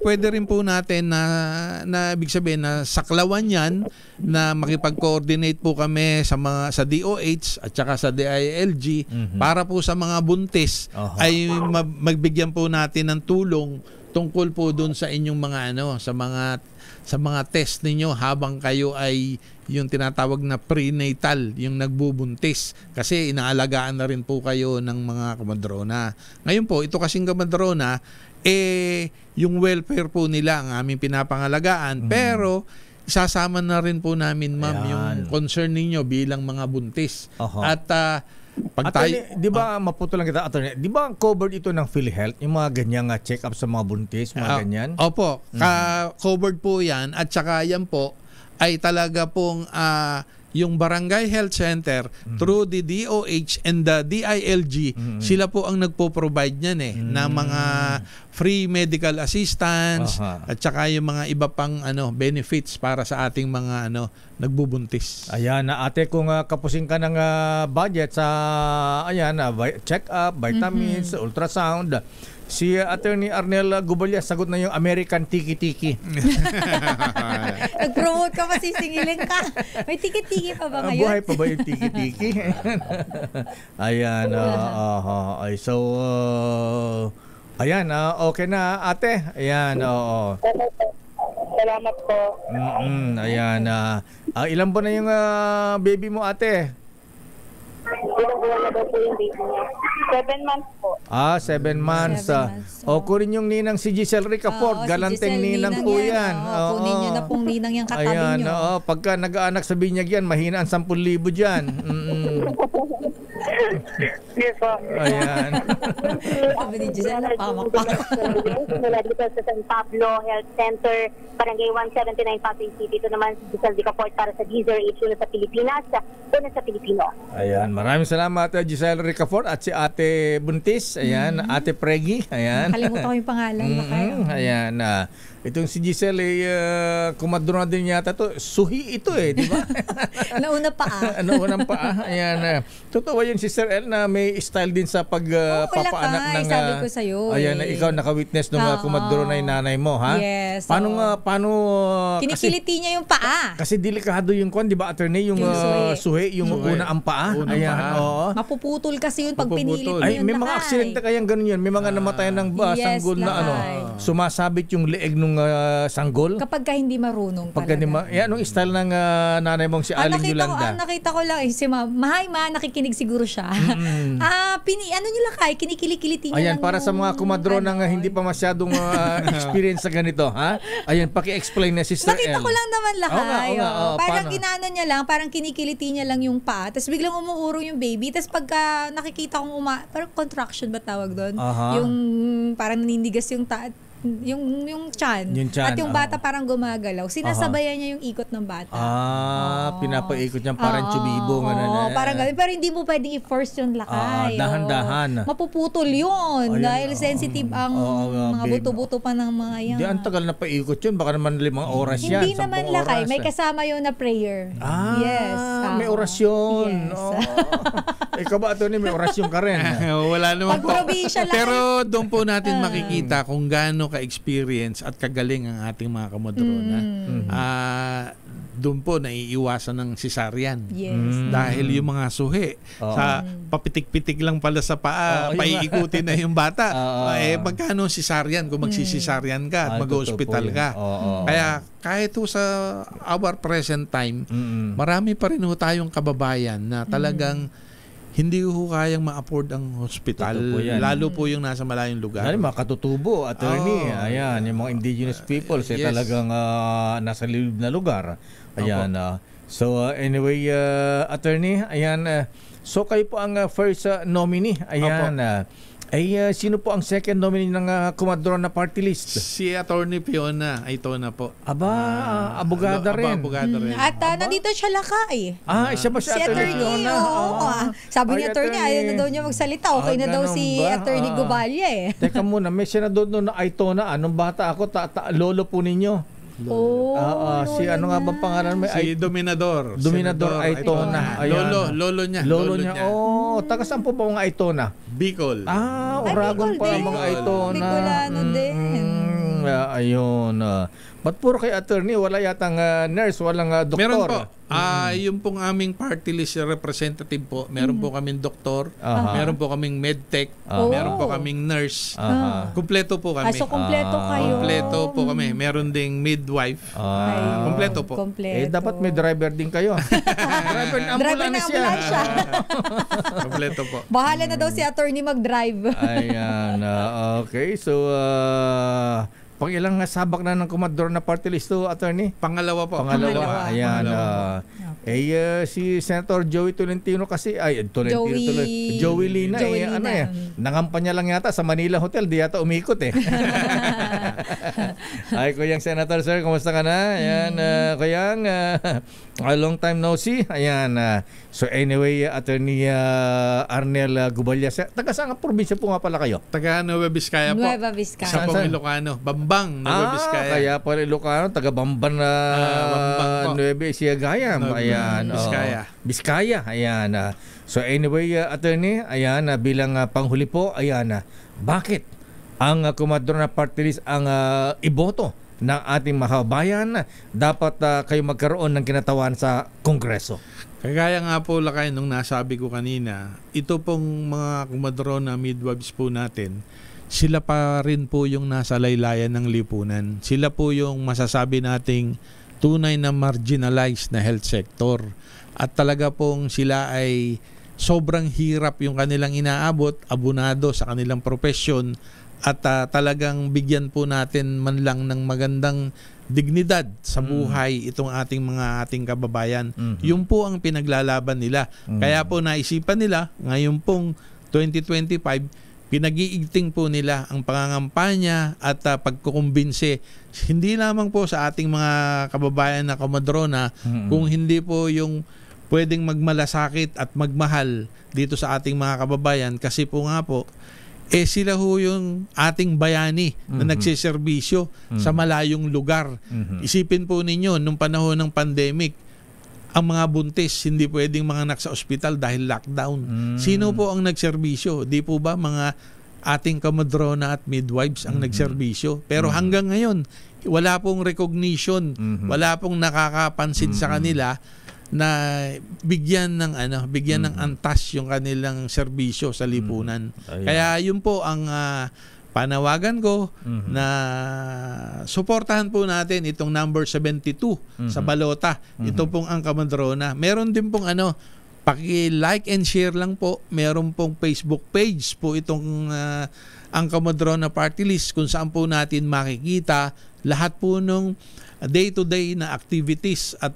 pwede rin po natin na ibig sabihin na saklawan yan, na makipag-coordinate po kami sa DOH at saka sa DILG para po sa mga buntis ay magbigyan po natin ng tulong tungkol po doon sa inyong mga sa mga test ninyo habang kayo ay yung tinatawag na prenatal, yung nagbubuntis. Kasi inaalagaan na rin po kayo ng mga kamadrona. Ngayon po, ito kasing kamadrona, yung welfare po nila ang aming pinapangalagaan. Pero, isasama na rin po namin, ma'am, yung concern ninyo bilang mga buntis. At, di ba, maputo lang kita, Attorney, di ba covered ito ng PhilHealth, yung mga ganyang check-up sa mga buntis, mga ganyan? Opo, covered po yan. At saka yan po, ay talaga pong yung Barangay Health Center through the DOH and the DILG, sila po ang nagpo-provide niyan na mga free medical assistance at saka yung mga iba pang benefits para sa ating mga nagbubuntis. Ayan, ate, kung kapusing ka ng budget sa check-up, vitamins, ultrasound, si Attorney Arnel Gubalya, sagot na yung American Tiki-Tiki. Nag-promote ka, masisingilin ka. May tiki-tiki pa ba ngayon? Buhay pa ba yung tiki-tiki? Ayan. Ayan, okay na, ate. Ayan, oo. Salamat po. Ayan. Ilan ba na yung baby mo, ate? Ilang buwan na daw po yung baby niya? 7 months po. 7 months. Kunin yung ninang si Giselle Ricafort. Galanteng ninang po yan. Kunin nyo na pong ninang yung katabi nyo. Pagka nag-aanak sa binyag yan, mahina ang 10,000 dyan. Yes po. Ayan. Sabi ni Giselle, napamak. Mula dito sa San Pablo Health Center, Barangay 179 Pasay City. Ito naman si Giselle Ricafort para sa Gizer H1 sa Pilipinas. Doon sa Pilipino. Ayan, maraming salamat Giselle Ricafort at si Ate Buntis, ayan, Ate Pregi, ayan. Kalimutan ko yung pangalan ba kayo? Ayan, itong si Giselle kumadrona din yata to. Suhi ito di ba? Nauna paa. Naunang paa. Ayan. Totoo yun si Sir El na may style din sa pagpapaanak ng sabi ko sa'yo. Ayan, ikaw naka-witness nung kumadrona yung nanay mo, ha? Yes. Paano kinikiliti niya yung paa. Kasi delikado yung di ba, attorney, yung suhi, yung una ang paa. Ayan, oo. Mapuputol kasi yun pag pinilit mo yun. May mga aksidente kayang ganun yun. May mga namatayan ng sanggol na sumasabit yung leeg nung yung sanggol? Kapag ka hindi marunong Pagka talaga. anong style ng nanay mong si Aling Yolanda? Nakita ko lang, si Mahay nakikinig siguro siya. Ano niya lakay, kinikili-kiliti niya Ayan, para sa mga kumadronang hindi pa masyadong experience sa ganito, ha? Ayan, paki-explain na Sister Nakita El. ko lang naman lakay. Parang paano? ginano niya lang, parang kinikiliti niya lang yung paa, tapos biglang umuurong yung baby, tapos pagka nakikita kong parang contraction ba tawag doon? Yung parang nanindigas yung yung tiyan. At yung bata parang gumagalaw. Sinasabayan niya yung ikot ng bata. Pinapaikot niya parang tsubibo. Parang ganun. Pero hindi mo pwedeng i-force yung lakay. Dahan-dahan. Mapuputol yun. Dahil sensitive ang mga buto-buto pa ng mga yan. Hindi, ang tagal na paikot yun. Baka naman 5 oras yan. Hindi naman lakay. May kasama yun na prayer. Yes. May orasyon. Yes. Ikaw ba, Tony, may orasyon ka rin? Wala naman po. Pag-probinsya lang. Pero doon po natin makikita kung gaano ka-experience at kagaling ang ating mga kamodrona. Doon po naiiwasan ng cesarean. Yes. Dahil yung mga suhi sa papitik-pitik lang pala sa paa, paiikutin na yung bata. Magkano cesarean kung magsisesaryan ka at mag-hospital ka. Kaya kahit sa our present time, marami pa rin tayong kababayan na talagang hindi ko kayang ma-afford ang hospital. Lalo po yung nasa malayong lugar. Mga katutubo, attorney. Ayan, yung mga indigenous peoples talagang nasa liblib na lugar. Ayan. So anyway, attorney, ayan. So kayo po ang first nominee. Ayan. Sino po ang second nominee ng Kumadrona Party List? Si Attorney Fiona Aytona po. Abogada rin. At nandito siya lakay. Siya ba si Attorney Fiona? Sabi ni Attorney, ayaw na daw niya magsalita. Okay na daw si Attorney Gubalya Teka muna, may senador doon na Aytona. Anong bata ako? Lolo po ninyo. Si ano nga bang pangalan mo? Si Dominador. Dominador Aytona. Lolo niya. Taga saan po ba mga Aytona? Bicol. Uragon pa mga Aytona. Bicolano din. Ayun. Ba't puro kay attorney? Wala yatang nurse, walang doktor? Meron po. Yung pong aming party list representative po, meron po kaming doktor, meron po kaming medtech, meron po kaming nurse. Kumpleto po kami. So kumpleto kayo. Kumpleto po kami. Meron ding midwife. Kumpleto po. Dapat may driver din kayo. Driver ng ambulansya. Kumpleto po. Bahala na daw si attorney mag-drive. Ayan. Okay. So, pang ilang sabak na ng Kumadrona Party List to, attorney? Pangalawa po. Pangalawa. Ayan. Si Senator Joey Tolentino kasi, Joey Lina. Nangampanya lang yata sa Manila Hotel, di yata umikot Ay, Kuyang Senator, sir, kumusta ka na? Ayan, Kuyang, a long time no see. Ayan. So anyway, Attorney Arnel Gubalya, taga saan ang probinsya po nga pala kayo? Taga Nueva Vizcaya po. Nueva Vizcaya. Isa pong Ilocano. Bambang, Nueva Vizcaya. Kaya pala Ilocano, taga Bamban na Nueva Vizcaya. Ayan. Vizcaya. Ayan. So anyway, attorney, ayan, bilang panghuli po, ayan, bakit ang Kumadrona Party List ang iboto ng ating makabayan? Dapat kayo magkaroon ng kinatawan sa Kongreso. Kagaya nga po lakay nung nasabi ko kanina, ito pong mga Kumadrona midwives po natin, sila pa rin po yung nasa laylayan ng lipunan. Sila po yung masasabi nating tunay na marginalized na health sector. At talaga pong sila ay sobrang hirap yung kanilang inaabot, abunado sa kanilang profesyon, at talagang bigyan po natin man lang ng magandang dignidad sa buhay itong ating kababayan. Yun po ang pinaglalaban nila. Kaya po naisipan nila ngayon pong 2025, pinag-iigting po nila ang pangangampanya at pagkukumbinse hindi lamang po sa ating mga kababayan na Kumadrona, kung hindi po yung pwedeng magmalasakit at magmahal dito sa ating mga kababayan, kasi po nga po sila ho yung ating bayani na nagsiservisyo sa malayong lugar. Isipin po ninyo, nung panahon ng pandemic, ang mga buntis hindi pwedeng manganak sa ospital dahil lockdown. Sino po ang nagserbisyo? Di po ba mga ating Kumadrona at midwives ang nagserbisyo? Pero hanggang ngayon, wala pong recognition, wala pong nakakapansin sa kanila na bigyan ng antas yung kanilang serbisyo sa lipunan. Kaya yun po ang panawagan ko na suportahan po natin itong number 72 sa balota. Ito pong ang Comadrona. Meron din pong paki-like and share lang po. Meron pong Facebook page po itong ang Comadrona Party List kung saan po natin makikita lahat po nung day-to-day na activities at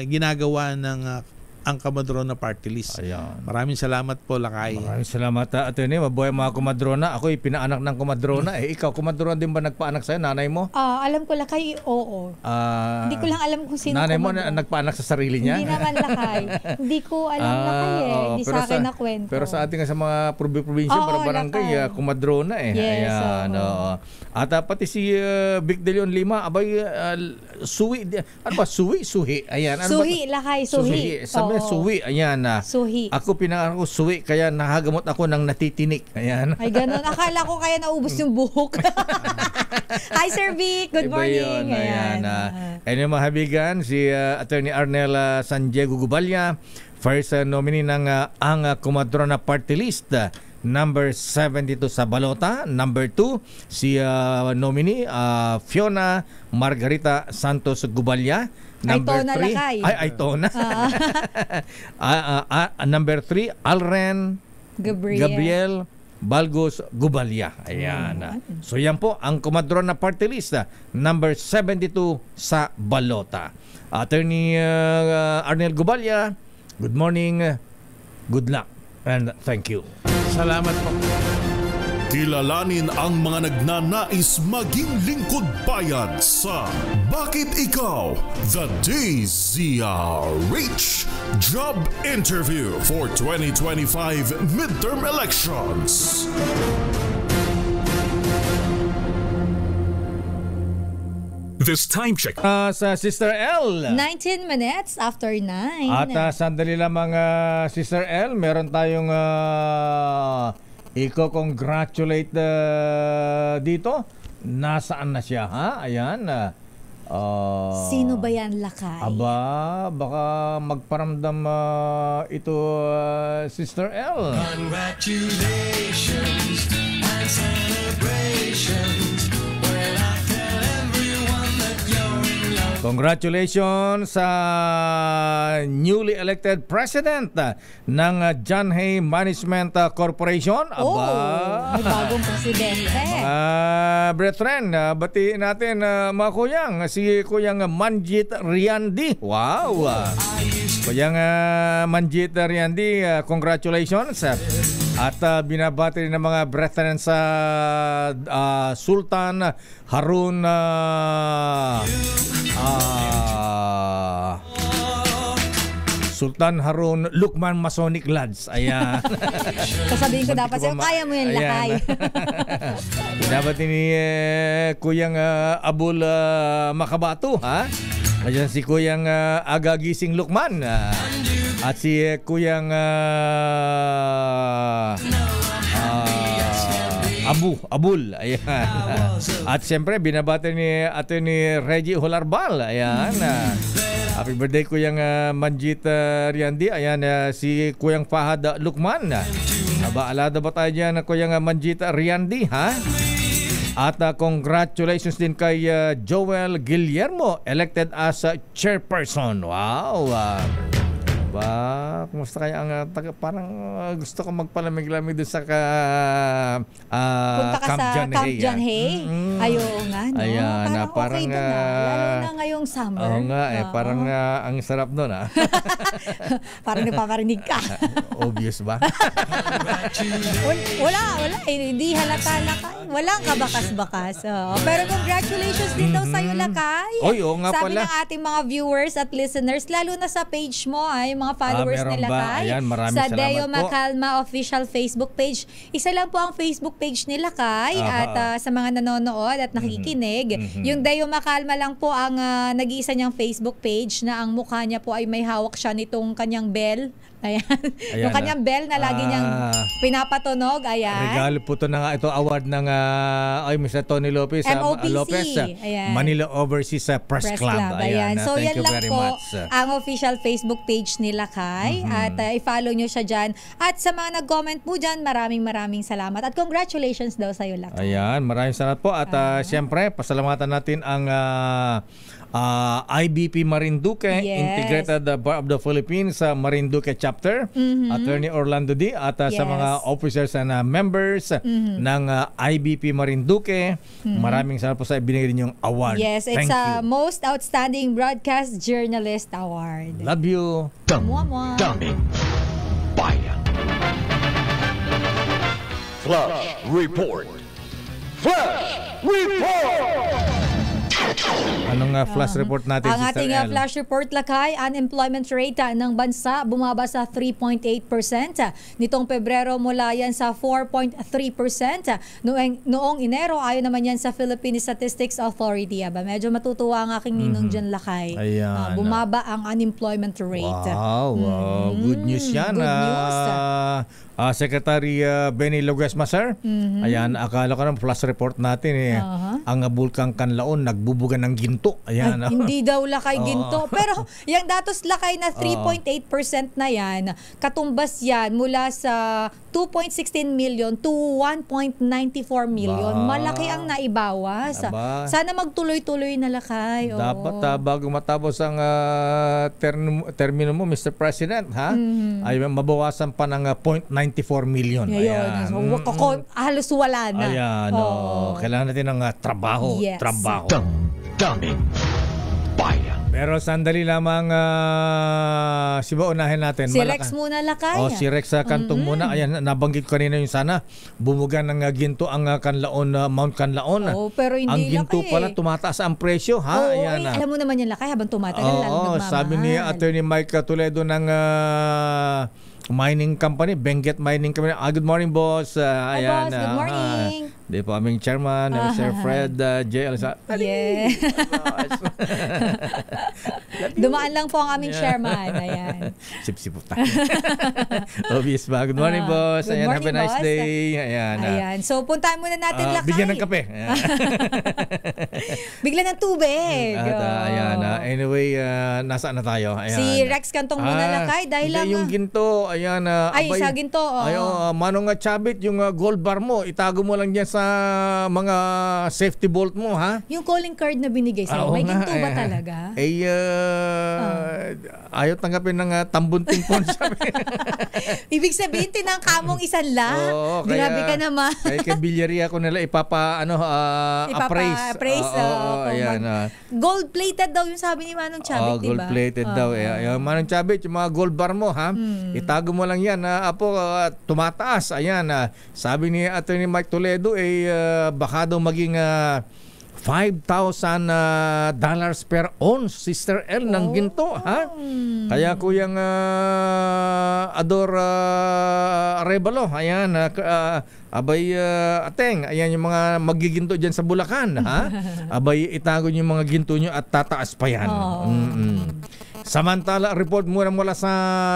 ginagawa ng ang Comadrona Party List. Ayan. Maraming salamat po, Lakay. Maraming salamat, Atty. Mabuhay mga Comadrona. Ako'y pinaanak ng Comadrona. Ikaw, Comadrona din ba nagpaanak sa'yo? Nanay mo? Alam ko, Lakay, oo. Hindi ko lang alam kung sino nanay mo nagpaanak sa sarili niya? Hindi naman, Lakay. Hindi ko alam, Lakay Hindi sa akin na kwento. Pero sa ating sa mga probinsya, barangay, Comadrona Yes, ayan. At pati si Vic De Leon Lima, abay, suwi. Ano ba? Suhi. Ayan. Ano suhi, Lakay, suhi. Suwi, ayan na. Suhi. Ako pinangalan ko suwi, kaya nahagamot ako ng natitinik. Ayan. Ay, ganun. Akala ko kaya naubos yung buhok. Hi, Sir Vic. Good morning. Yun, ayan. Mga habigan, si Attorney Arnel San Diego Gubalya, first nominee ng ang Comadrona Party List. Number 72 sa balota. Number 2, si nominee Fiona Margarita Santos Gubalya. Number 3, Aitona. Number 3, Alren Gabriel Balgos Gubalya. Ayan. So yan po ang Comadrona Party List, number 72 sa balota. Attorney Arnel Gubalya, good morning, good luck, and thank you. Salamat po. Kilalanin ang mga nagnanais maging lingkod bayan sa Bakit Ikaw? The DZRH Job Interview for 2025 Midterm Elections. This time check. Sa Sister L. 19 minutes after 9. At sandali lang mga Sister L, meron tayong i-congratulate dito. Nasaan na siya, ha? Ayan. Sino ba yan, Lakay? Aba, baka magparamdam ito, Sister L. Congratulations and celebrations when I tell everyone that you're in love. Congratulations sa newly elected president ng John Hay Management Corporation. Aba, may bagong presidente. Brethren, batiin natin mga kuyang, si Kuyang Manjit Riandi. Wow! Kuyang Manjit Riandi, congratulations. At binabati rin ng mga brethren sa Sultan Harun Sultan Harun Lukman Masonic Lads. Ayan. Sasabihin ko dapat sa'yo, kaya mo yan, Lakay. Binabati ni Kuyang Abul Makabato, ha? Ayan si Kuyang Agagising Lukman. At si Kuyang Abul. Ayan. At siyempre, binabati ni Atty. Reggie Holarbal. Ayan. Happy birthday Kuyang Manjit Riandi. Ayan, si Kuyang Fahad Lukman. Alada ba tayo dyan Kuyang Manjit Riandi, ha? At congratulations din kay Joel Guillermo, elected as chairperson. Wow! Kumusta kaya ang parang gusto ko magpalamig-lamig doon sa punta ka Camp sa John Camp Hay. John Hay? Ayaw nga, no? Ayan, parang okay doon lalo na ngayong summer. Oo nga, parang ang sarap doon, ha? Parang napaparinig ka. Obvious ba? Wala. Hindi halata, Lakay. Walang kabakas-bakas. Pero congratulations din daw sa'yo, Lakay. Oy, oo nga Sabi pala. ng ating mga viewers at listeners, lalo na sa page mo, ay mga followers meron nila, ba? Lakay. Ayan, maraming sa salamat Deo po. Macalma official Facebook page. Isa lang po ang Facebook page nila, Lakay. At sa mga nanonood at nakikinig, yung Deo Macalma lang po ang nag-iisa niyang Facebook page na ang mukha niya po ay may hawak siya nitong kanyang bell. Ayan. Yung kanyang bell na lagi niyang pinapatunog. Ayan. Regalo po ito na nga ito, award ng Mr. Tony Lopez. MOPC. Manila Overseas Press Club. Ayan. So Thank yan you lang very po much. ang official Facebook page nila. Attorney Lakay. At i-follow nyo siya dyan. At sa mga nag-comment po dyan, maraming salamat. At congratulations daw sa'yo, Lakay. Ayan, maraming salamat po. At siyempre, pasalamatan natin ang IBP Marinduque, Integrated Bar of the Philippines Marinduque Chapter, Attorney Orlando D. At sa mga officers and members ng IBP Marinduque, maraming salamat po sa ibinigay ninyong award. Yes, it's a Most Outstanding Broadcast Journalist Award. Love you. Daming Bayan. Flash Report. Flash Report! Anong flash report natin, ang Sister ating El? flash report, Lakay, unemployment rate ng bansa bumaba sa 3.8% nitong Pebrero mula yan sa 4.3% noong Enero. Ayon naman yan sa Philippine Statistics Authority. Medyo matutuwa ang aking ninong dyan, Lakay. Bumaba ang unemployment rate. Wow, good news yan. Good news. Secretary Benny Loguesma, sir. Ayan, akala ko ng flash report natin ang Bulkang Kanlaon nagbubuga ng ginto. Ayan. Ay, hindi daw, Lakay, ginto. Pero yung datos, Lakay, na 3.8% na yan, katumbas yan mula sa 2.16 million to 1.94 million. Malaki ang naibawas. Sana magtuloy-tuloy na, Lakay. Dapat bago matapos ang termino mo, Mr. President, ay mabawasan pa ng 0.94 million. Ayan. Halos wala na. Ayan. Kailangan natin ng trabaho. Yes. Trabaho. Daming Bayan. Pero sandali lamang, unahin natin. Si Rex muna, Lakay. Si Rex Kantong muna. Ayan, nabanggit ko kanina yung sana. Bumuga ng ginto ang Kanlaon, Mount Kanlaon. Pero hindi, ang ginto Lakay, pala, tumataas ang presyo. Ayan, alam mo naman yan, Lakay, habang tumatagal, lalo nagmamahal. Sabi ni Attorney Mike Toledo ng mining company, Benguet Mining Company. Good morning, boss. Ayan, boss, good morning. Di po aming chairman, Mr. Fred J. Alisa. Dumaan lang po ang aming chairman. Ayan. Sip-sip po tayo. Obvious ba? Good morning, boss. Good morning, have a nice boss. day. Ayan. So, puntahan muna natin, Lakay. Bigyan ng kape. Bigla ng tubig. Anyway, nasaan na tayo? Ayan. Si Rex Kantong muna, Lakay. Dahil lang yung ginto. Ayan. sa ginto. Manong Chabit, yung gold bar mo, itago mo lang dyan sa mga safety bolt mo, ha? Yung calling card na binigay sa'yo, may ginto ba talaga? Ayaw tanggapin ng tambunting pon. Ibig sabihin, tinangka mong isan lang. Grabe ka naman. Kaya bilyeria ko nila appraise. Gold-plated daw yung sabi ni Manong Chabit, diba? Gold-plated daw. Manong Chabit, yung mga gold bar mo, ha? Itago mo lang yan. Tumataas. Ayan. Sabi ni Attorney Mike Toledo, baka daw maging $5,000 per ounce, Sister L, ng ginto, ha? Kaya kuyang Ador Arevalo, ayan, Ateng, ayan yung mga magiginto dyan sa Bulacan, ha? Itago nyo yung mga ginto nyo at tataas pa yan. Samantala, report mula sa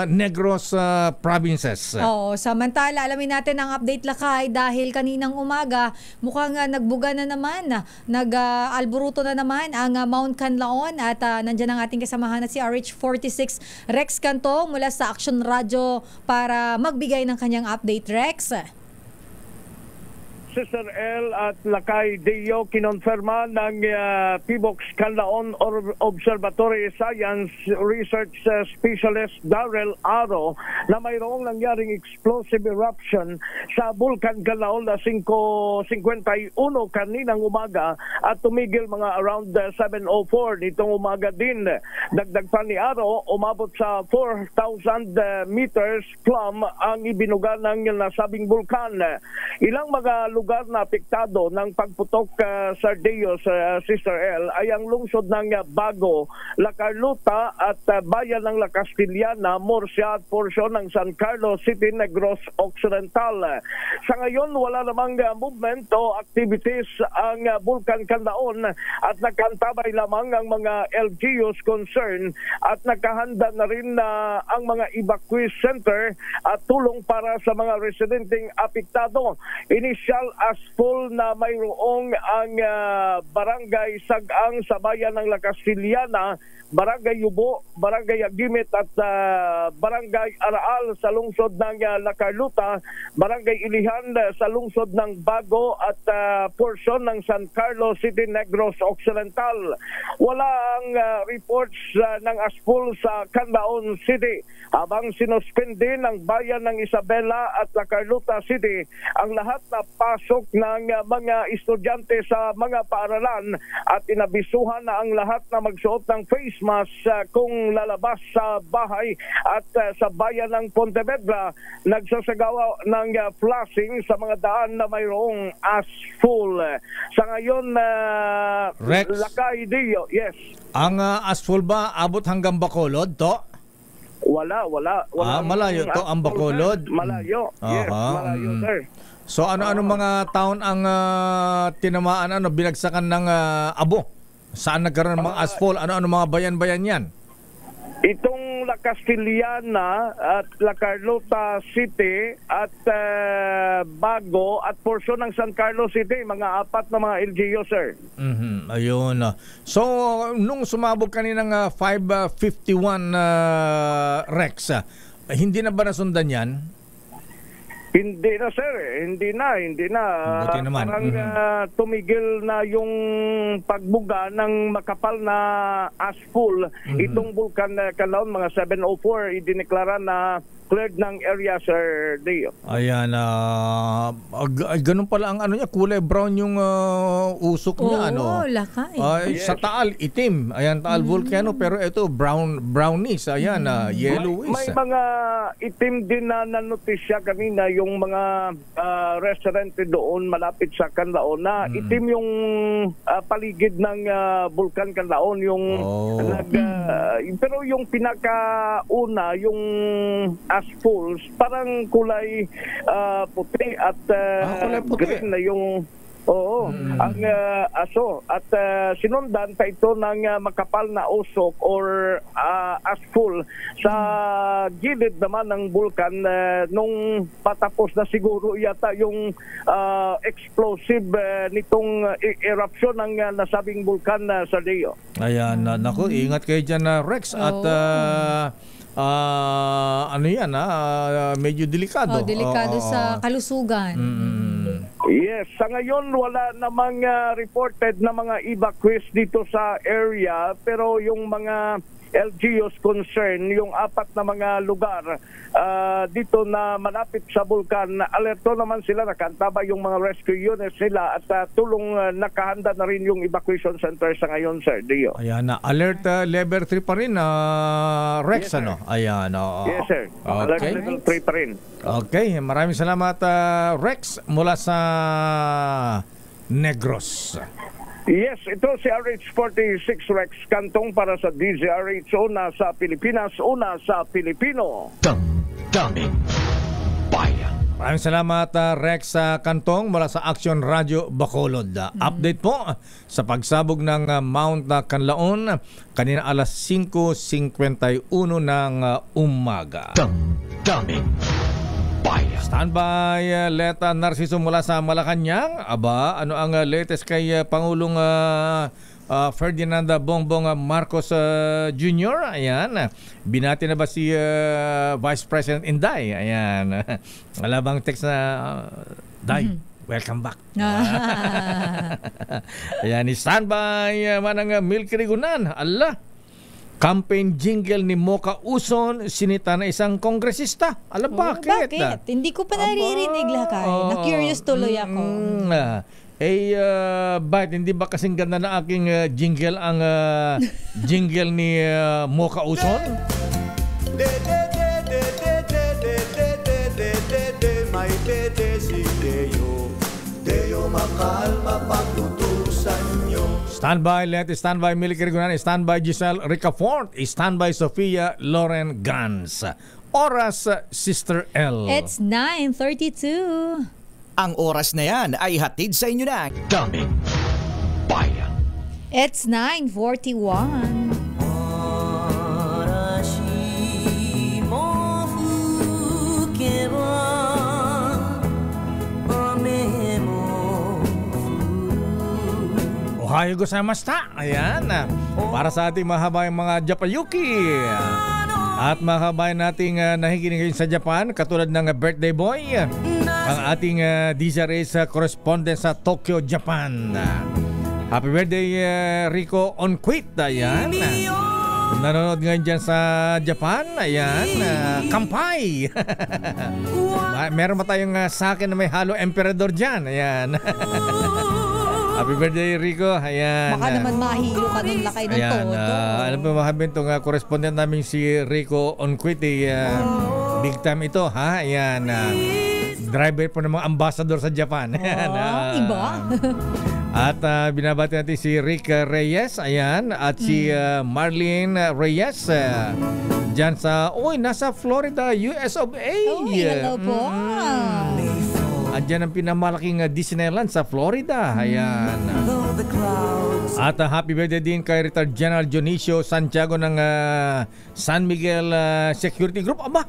Negros provinces. Samantala, alamin natin ang update, Lakay, dahil kaninang umaga, mukhang nagbuga na naman, nag-alburuto na naman ang Mount Kanlaon at nandyan ang ating kasamahan na si RH46 Rex Kantong mula sa Action Radio para magbigay ng kanyang update. Rex. Sister L at Lakay Deo, kinonfirma ng PBOX Kanlaon Observatory Science Research Specialist Darrell Aro na mayroong nangyaring explosive eruption sa Bulkan Kanlaon na 5:51 kaninang umaga at tumigil mga around 7:04 nitong umaga din. Dagdag pa ni Aro, umabot sa 4,000 meters plumb ang ibinuga ng nasabing bulkan. Ilang mga lugar na apektado ng pagputok sa Deos, Sister L, ay ang lungsod ng Bago, La Carlota at bayan ng La Castillana, Murcia at porsyon ng San Carlos City, Negros Occidental. Sa ngayon, wala namang movement o activities ang Bulkan Kanlaon at nakantabay lamang ang mga LGUs concerned at nakahanda na rin ang mga evacuation center at tulong para sa mga residenteng apektado. Initial asphalt na mayroong ang barangay Sagang sa bayan ng La Castillana, Barangay Yubo, Barangay Agimit at Barangay Araal sa lungsod ng La Carlota, Barangay Ilihan sa lungsod ng Bago at portion ng San Carlos City, Negros Occidental. Wala ang reports ng asphalt sa Canlaon City, habang sinuspende ng bayan ng Isabela at La Carlota City ang lahat na pasok ng mga estudyante sa mga paaralan at inabisuhan na ang lahat na magsuot ng face mask kung lalabas sa bahay. At sa bayan ng Pontevedra, nagsasagawa ng flashing sa mga daan na mayroong asphalt. Sa ngayon, Rex, Lakay Dio, yes. Ang asphalt ba abot hanggang Bacolod to? Wala. Malayo to ang Bacolod. Malayo. Yes, malayo, sir. So ano mga taon ang tinamaan, binagsakan ng abo? Saan nagkaroon ng mga asphalt? Ano mga bayan-bayan yan? Itong La Castillana at La Carlota City at Bago at portion ng San Carlos City, mga 4 na mga LGU, sir. Ayun. So, nung sumabog kaninang 551 Rex, hindi na ba nasundan yan? Hindi na, sir. Hindi na. Buti naman. Parang tumigil na yung pagbuga ng makapal na asphalt. Itong Bulkan Canlaon, mga 704, idineklara na cleared ng area, Sir Dio. Ayan. Ganun pala ang niya, kulay brown yung usok niya. Lakay. Yes. Sa Taal, itim. Ayan, Taal Volcano. Pero ito, brownish. Ayan, yellowish. May mga itim din na nanotisya kanina yung mga restaurante doon malapit sa Canlaon na itim yung paligid ng Bulkan Canlaon. Pero yung pinakauna, yung asphalt, parang kulay puti at green na yung ang aso at sinundan pa ito ng makapal na usok or asphalt sa gilid naman ng bulkan nung patapos na siguro yata yung explosive nitong eruption ng nasabing bulkan sa Dio. Ayan, naku, ingat kayo dyan, Rex, at medyo delikado. Delikado sa kalusugan. Yes, sa ngayon wala namang reported na mga evacuees dito sa area, pero yung mga LGUs concerned, yung 4 na mga lugar dito na malapit sa bulkan, alerto naman sila, nakantabay yung mga rescue units nila at tulong nakahanda na rin yung evacuation center sa ngayon, Sir Dio. Ayan na, alert level 3 pa rin, Rex, yes, ano? Ayan, yes, sir. Alert level 3 pa rin. Okay, maraming salamat, Rex, mula sa Negros. Yes, ito si RH46 Rex Kantong para sa DZRH, una sa Pilipinas, una sa Pilipino. Daming Bayan. Maraming salamat, Rex Kantong mula sa Action Radio Bacolod. Update po sa pagsabog ng Mount Canlaon kanina alas 5:51 ng umaga. Daming Bayan. Standby, Leta Narciso mula sa Malacanang. Aba, ano ang latest kay Pangulong Ferdinand Bongbong Marcos Jr.? Ayan. Binati na ba si Vice President Inday? Ayan. Wala bang text na Day, welcome back. Ayan, standby manang Milky Rigunan. Allah. Campaign jingle ni Mocha Uson sinita na isang kongresista. Alam, bakit? Bakit? Hindi ko pa naririnig, Lakay. Na-curious tuloy ako. Bakit? Hindi ba kasing ganda na aking jingle ang jingle ni Mocha Uson? May dede si Deo makalma pagtutusan nyo. Standby, standby Milky Rigunan, standby Giselle Ricafort, standby Sofia Loren Gans. Oras, Sister L. It's 9:32. Ang oras na yan ay hatid sa inyo na Daming Bayan. It's 9:41. Ohayo gozaimashita. Ayan. Para sa ating mahabayang mga Japayuki. At mahabayan nating nakikinig ngayon sa Japan, katulad ng birthday boy, ang ating DJ Reyes correspondent sa Tokyo, Japan. Happy birthday, Rico Onquit. Ayan. Nanonood ngayon dyan sa Japan. Ayan. Kampai. Meron pa tayong sa akin na may halo emperador dyan. Ayan. Happy birthday, Rico. Ayan. Baka naman mahilo ka ng lakay ng todo. Alam mo, mahabin itong correspondent namin si Rico Onquiti. Big time ito, ha? Ayan. Driver po ng mga ambassador sa Japan. Ayan. Iba. At binabati natin si Rick Reyes. Ayan. At si Marlene Reyes. Diyan sa, nasa Florida, US of A. Hello po. Andyan ang pinamalaking Disneyland sa Florida. Ayan. At happy birthday din kay Retired General Dionisio Santiago ng San Miguel Security Group. Aba,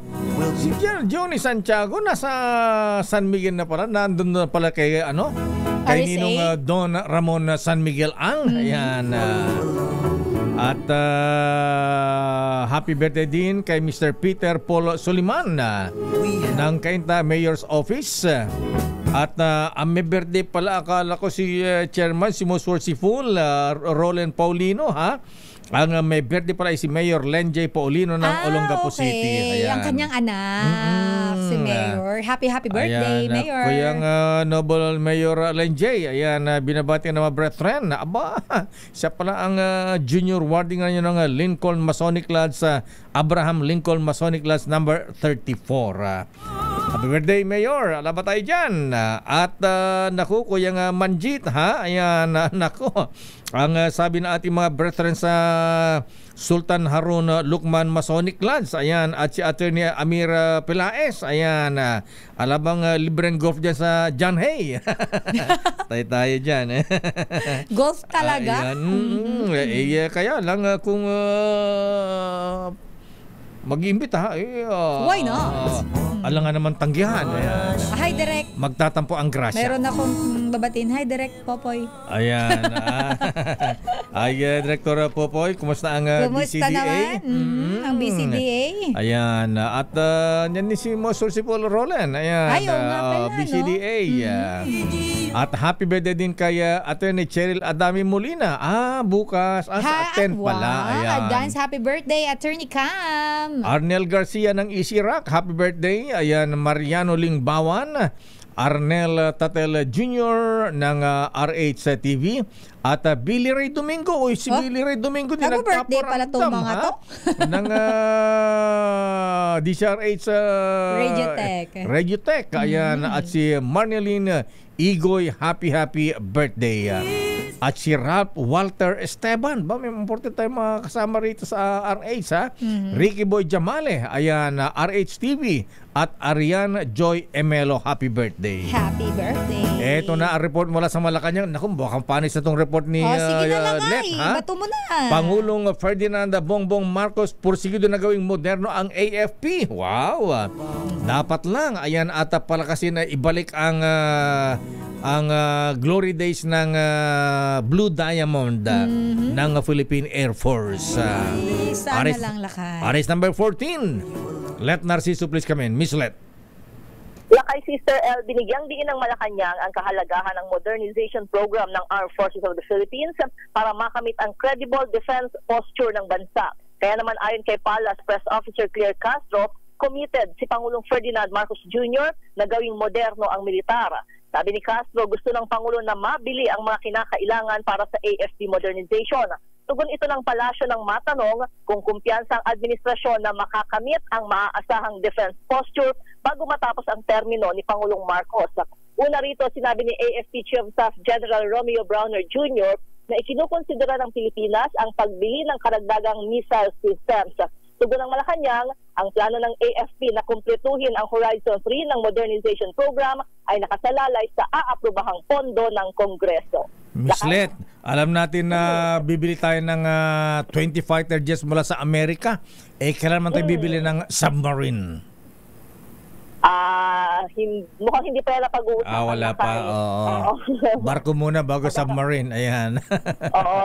si General Johnny Santiago nasa San Miguel na pala. Nandun na pala kay kay Ninong Don Ramon San Miguel ang. Ayan. At happy birthday din kay Mr. Peter Paul Soliman ng Cainta Mayor's Office. At ang may birthday pala, akala ko si Chairman, si Most Worshipful Roland Paulino, ha? Ang may birthday pala ay si Mayor Lenjay Paulino ng Olongapo City. Ayan. Ang kanyang anak, si Mayor. Happy birthday, Mayor. Kuyang Noble Mayor Lenjay. Ayan, binabati ng mga brethren. Aba, siya pala ang junior warding ngayon ng Lincoln Masonic Lodge sa Abraham Lincoln Masonic Lodge number 34. Happy birthday, Mayor. Alam ba tayo dyan? At naku, kuyang Manjit, ha? Ayan, naku. Ang sabi na ating mga brethren sa Sultan Harun Lukman Masonic Lodge, ayan, at si Attorney Amir Pelaez, ayan, alabang libreng golf dyan sa John Hay. Tayo dyan. Golf talaga? Ayan. Kaya lang kung mag-iimbita, why not? Alam nga naman tanggihan. Hi, Direk. Magtatampo ang grasya. Meron akong babatiin. Hi, Direk Popoy. Ayan. Ay, Director Popoy, kumusta ang kumusta BCDA? Naman? Ang BCDA. Ayan. At yan ni si Most Worshipful Roland. Ayan. Ay, nga pala, BCDA. At happy birthday din kay Attorney Cheryl Adami Molina. Bukas. Sa 10 pala. Ayan. Advance happy birthday, Attorney Cam. Arnel Garcia ng Easy Rock. Happy birthday. Ayan, Mariano Lingbawan. Arnel Tatel Jr. ng RH TV. At Billy Ray Domingo. Si Billy Ray Domingo din birthday pala itong mga to. ng DCRH Regiotech. Ayan. At si Marneline Igoy, happy birthday. At si Ralph Walter Esteban. May important tayo mga kasama rito sa RH, ha? Ricky Boy Jamale. Ayan, RH TV. At Arian Joy Emelo, happy birthday. Happy birthday. Eto na ang report mula sa Malacanang. Naku, baka panis na itong report ni sige na lang, Let, ha? bato mo na. Pangulong Ferdinand Bongbong Marcos pursigido na gawing moderno ang AFP. Wow! Dapat lang. Ayan, at palakasin na ibalik ang glory days ng Blue Diamond ng Philippine Air Force. Sana lang lakay. Aris number 14. Let Narciso please come in. Miss Let. Lakay Sister L, binigyang diin ng Malacanang ang kahalagahan ng modernization program ng Armed Forces of the Philippines para makamit ang credible defense posture ng bansa. Kaya naman ayon kay Palace Press Officer Claire Castro, committed si Pangulong Ferdinand Marcos Jr. na gawing moderno ang militar. Sabi ni Castro, gusto ng Pangulo na mabili ang mga kinakailangan para sa AFP modernization. Tugon ito ng palasyo ng matanong kung kumpiyansa ang administrasyon na makakamit ang maaasahang defense posture bago matapos ang termino ni Pangulong Marcos. Una rito, sinabi ni AFP Chief of Staff General Romeo Browner Jr. na ikinukonsidera ng Pilipinas ang pagbili ng karagdagang missile systems. Tugon ng Malacanang, ang plano ng AFP na kumpletuhin ang Horizon 3 ng modernization program ay nakasalalay sa aaprobahang pondo ng Kongreso. Miss Let, alam natin na bibili tayo ng 20 fighter jets mula sa Amerika. Kailan man tayo bibili ng submarine? mukhang hindi pa yan napag-uusapan. Wala pa. Oo. Barko muna bago submarine. Ayan. Oo.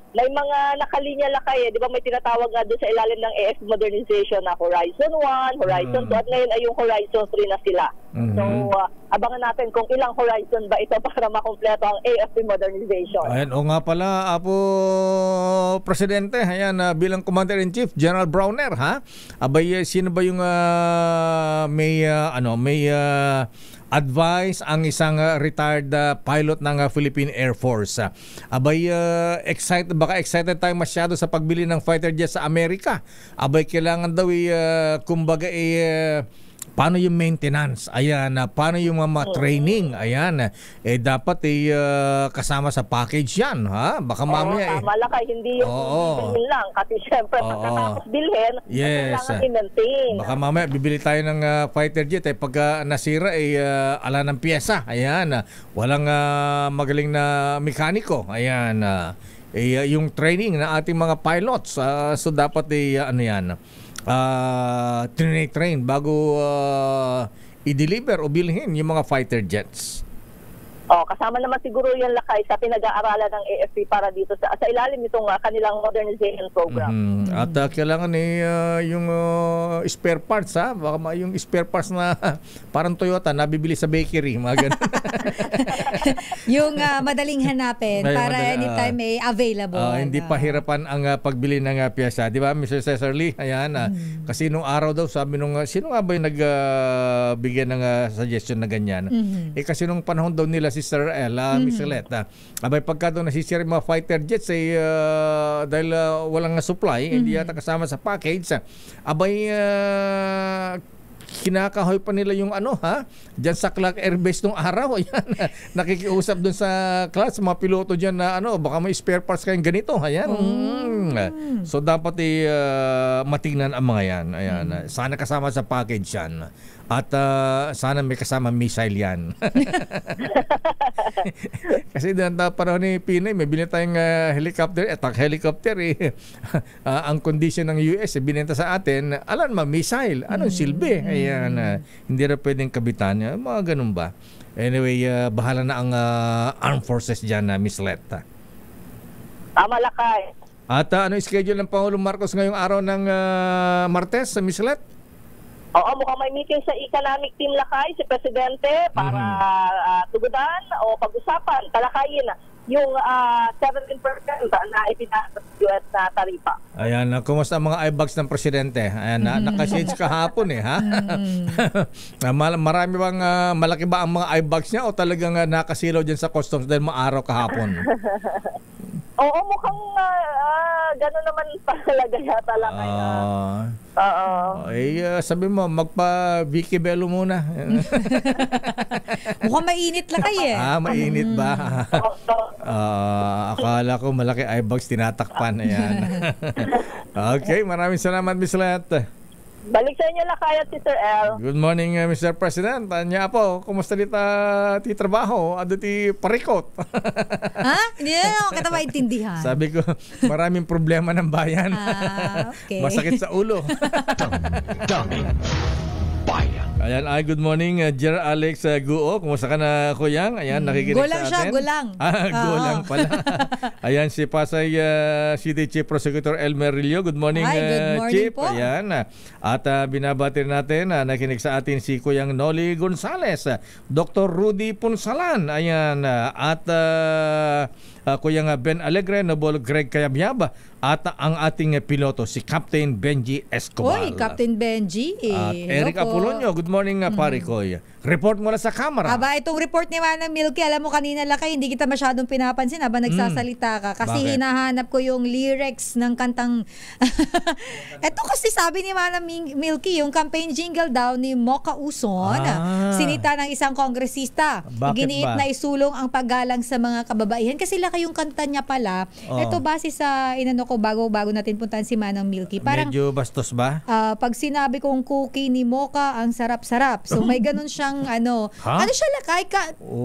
May mga nakalinya lakay, di ba may tinatawag nga doon sa ilalim ng AF modernization na Horizon 1, Horizon 2, at ngayon ay yung Horizon 3 na sila. So, abangan natin kung ilang horizon ba ito para makumpleto ang AFP modernization. Ayan, o nga pala, Apo Presidente, ayan, bilang Commander-in-Chief, General Browner, ha? Abay, sino ba yung may advice ang isang retired pilot ng Philippine Air Force? Abay, excited tayo masyado sa pagbili ng fighter jet sa Amerika. Abay, kailangan daw kumbaga paano yung maintenance? Ayan, paano yung mga training? Ayan, dapat kasama sa package yan, ha? Baka mamaya tama lang, hindi yung bilhin lang. Kasi syempre, pagkatapos bilhin, kailangan i-maintain. Baka mamaya bibili tayo ng fighter jet, pagka nasira, ala ng pyesa. Ayan, walang magaling na mekaniko. Ayan, yung training na ating mga pilots, so dapat train bago i-deliver o bilhin yung mga fighter jets. Kasama naman siguro yan lakay sa pinag-aaralan ng AFP para dito sa ilalim nitong kanilang modernization program. At kailangan yung spare parts, ha? Baka yung spare parts na parang Toyota nabibili sa bakery, mga ganun. Yung madaling hanapin para anytime available. Hindi pahirapan ang pagbili ng pyesa. Di ba, Mr. Cesar Lee? Ayan, kasi nung araw daw, sabi nung, sino nga ba yung nagbigyan ng suggestion na ganyan? Kasi nung panahon daw nila si Sir El, Miss Elette, abay pagka doon nasisira yung mga fighter jets dahil walang supply, hindi yata kasama sa package, abay kinakahoy pa nila yung dyan sa Clark Air Base nung araw. Ayan, nakikiusap dun sa class, mga piloto dyan na baka may spare parts kayong ganito. Ayan. So dapat matingnan ang mga yan. Ayan. Sana kasama sa package yan. At sana may kasama missile yan. Kasi doon panahon ni Pinay, may binenta tayong helicopter, attack helicopter. Ang condition ng US, binenta sa atin, alam mo, missile. Anong silbi? Ayan, hindi na pwedeng kabitan. Mga ganun ba? Anyway, bahala na ang armed forces dyan, Miss Letta. Tama lakay. At ano schedule ng Pangulong Marcos ngayong araw ng Martes, Miss Letta? Mukhang may meeting sa economic team lakay si Presidente para tugudan o pag-usapan, talakayin yung 17% na ipinasa sa US na taripa. Ayan, kumusta ang mga eyebags ng Presidente? Ayan, nakashades kahapon ha? Marami bang, malaki ba ang mga eyebags niya o talagang nakasilaw dyan sa customs dahil maaraw kahapon? Oo, mukhang gano'n naman talaga yata lang. Sabi mo, magpa-Vicky Bello muna. Mukhang mainit lang kayo mainit ba? Akala ko malaki eyebags tinatakpan. Ayan. Okay, maraming salamat, Miss Let. Balik sa inyo lakay at Sister El. Good morning, Mr. President. Anya po, kumusta ti trabaho? Ado ti parikot? Hindi na ako kita maintindihan. Sabi ko, maraming problema ng bayan. Okay. Masakit sa ulo. Daming bayan. Ayan, good morning, Jer Alex Guo. Kumusta ka na, Kuyang? Ayan, nakikinig gulang sa atin. Gulang. Gulang pala. Ayan, si Pasay City Chief Prosecutor Elmer Rillo. Good morning, good morning Chief. Po. Ayan. At binabati natin, nakikinig sa atin si Kuyang Noli Gonzales, Dr. Rudy Punsalan. Ayan. At Kuyang Ben Alegre, Noble Greg Kayabyab, at ang ating piloto, si Captain Benji Escobar. Captain Benji. At Eric Apolonio, good morning, pare ko. Report mula sa camera. Itong report ni Manang Milky, alam mo kanina lakay, hindi kita masyadong pinapansin habang nagsasalita ka. Kasi hinahanap ko yung lyrics ng kantang... Ito kasi sabi ni Manang Milky, yung campaign jingle daw ni Mocha Uson, sinita ng isang kongresista. Giniit na isulong ang paggalang sa mga kababaihan. Kasi lakay yung kanta niya pala. Ito base sa inano ko bago natin puntahan si Manang Milky. Parang, medyo bastos ba? Pag sinabi kong cookie ni Mocha, ang sarap-sarap. So may ganun siyang ano siya lakay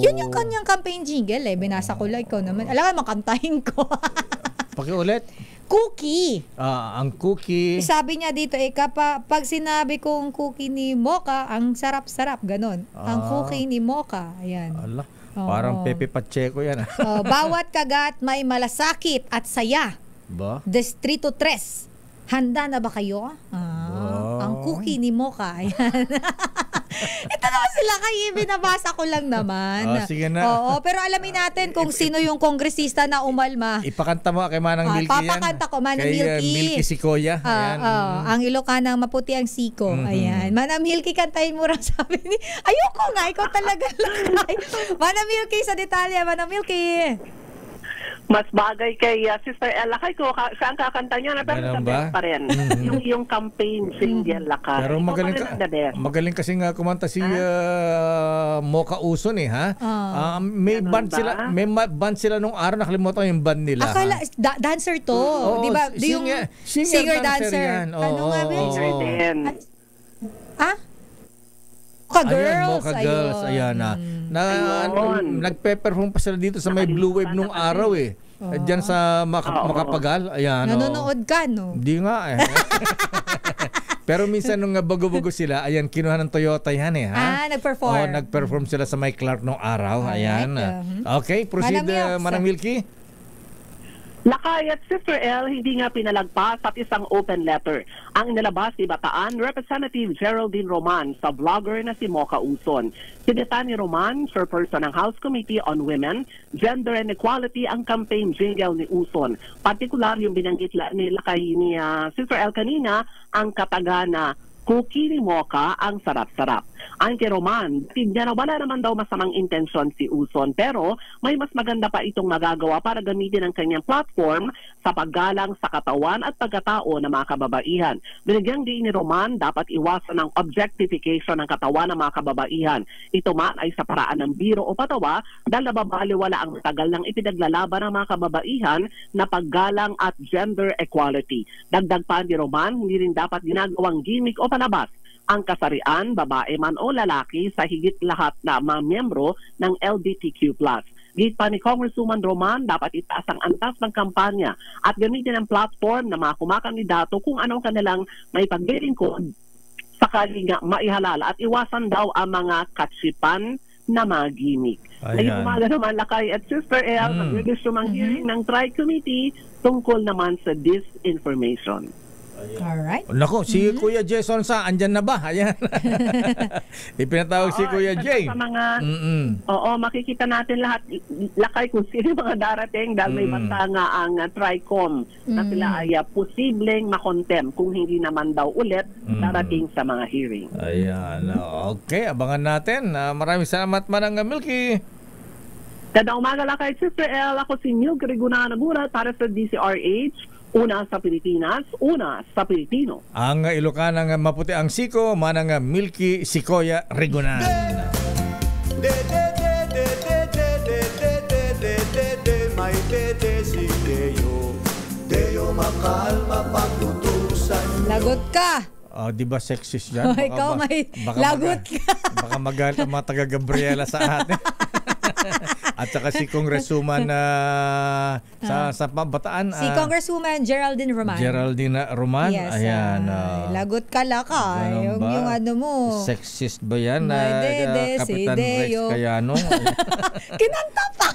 yun yung kanyang campaign jingle binasa ko like ko naman. Alam mo, makantahin ko. Pakiulit. Cookie. Ang cookie. Sabi niya dito, pag sinabi kong cookie ni Mocha, ang sarap-sarap, ganun. Ang cookie ni Mocha. Ayan. Ala, parang Pepe Pacheco yan. Bawat kagat may malasakit at saya. Ba? Distrito 3. Handa na ba kayo? Ang cookie ni Mocha. Ayan. Ito naman sila kayo, binabasa ko lang naman. Sige na. Oo, pero alamin natin kung sino yung kongresista na umalma. Ipakanta mo kay Manang Milky yan. Papakanta ko, Manang kay, Milky. Milky Sikoya. Ayan. Ang Ilocanang maputi ang siko. Ayan. Manang Milky, kantahin mo rin, sabi ni... Ayoko nga, ikaw talaga lang. Manang Milky sa detalye, Manang Milky. Mas bagay kay Sister Ella Lakay ko saan kakanta niya na pero the best pa rin. yung campaign single Lakay. Pero magaling kasi nga kumanta si Mocha Uson ha. May band sila, nung araw, nakalimutan yung band nila. Akala dancer to, di ba? Singer dancer. Ano nga ba? Mocha Girls. Ayan na. Nagpe-perform pa sila dito sa may Blue Wave nung araw Diyan sa Makapagal. Ayan. Nanonood ka, no? Hindi nga Pero minsan nung bago-bago sila, ayan, kinuha ng Toyota yan nag-perform. Nag-perform sila sa may Clark nung araw. Ayan. Okay, proceed, Manang Milky. Lakay at Sister L, hindi nga pinalagpas at isang open letter ang inilabas ni Bataan Representative Geraldine Roman sa vlogger na si Mocha Uson. Sinita ni Roman, chairperson ng House Committee on Women, Gender and Equality ang campaign jingle ni Uson. Partikular yung binanggit ni Lakay ni Sister L kanina, ang kataga na cookie ni Mocha ang sarap-sarap. Ang kay Roman, tignan na wala naman daw masamang intensyon si Uson, pero may mas maganda pa itong magagawa para gamitin ang kanyang platform sa paggalang sa katawan at pagkatao ng mga kababaihan. Binigyang diin ni Roman, dapat iwasan ang objectification ng katawan ng mga kababaihan. Ito man ay sa paraan ng biro o patawa dahil nababaliwala ang matagal ng ipinaglalaban ng mga kababaihan na paggalang at gender equality. Dagdag pa ni Roman, hindi rin dapat ginagawang gimmick o palabas ang kasarian, babae man o lalaki, sa higit lahat na mga miyembro ng LGBTQ+. Git pa ni Congresswoman Roman, dapat itaas ang antas ng kampanya at gamitin ang platform ng mga kumakandidato kung anong kanilang may paglilingkod sakali nga maihalala at iwasan daw ang mga katsipan na mga gimmick. Ngayon umaga naman Lakay at Sister El, mag-register mang hearing ng Tri-Committee tungkol naman sa disinformation. Alright. Nako, si Kuya Jason andyan na ba? Ayan. Ipinatawag si Kuya Jay. Sa mga, makikita natin lahat, Lakay, kung sino mga darating dahil may banta nga ang TRICOM na sila ay posibleng makontem kung hindi naman daw ulit darating sa mga hearing. Ayan. Okay, abangan natin. Maraming salamat, Manang Milky. Kada umaga Lakay, Sister El, ako si Milky Rigunanagura para sa DCRH. Una sa Pilipinas, una sa Pilipino. Ang Ilocanang maputi ang siko, Manang Milky Sikoya Rigunan. May dede si Deo makalma pagtutusan. Lagot ka! Di ba sexist yan? Ikaw may lagot ka. Baka magalit ang mga taga-Gabriela sa atin. At saka si Congresswoman sa Bataan. Si Congresswoman Geraldine Roman. Yes. Ayan. Lagot ka Lakay. Yung ano mo. Sexist ba yan? Kapitan Kapitan Rex Cayano. Kinanta pa.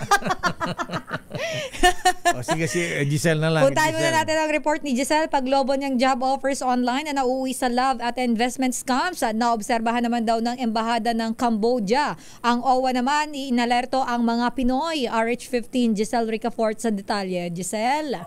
Sige, si Giselle na lang. Puntahan muna natin ang report ni Giselle. Paglobo niyang job offers online na nauuwi sa love at investment scams. Naobserbahan naman daw ng Embahada ng Cambodia. Ang OWA naman, inalerto ang mga Pinoy. RH15, Giselle Ricafort sa detalye. Giselle?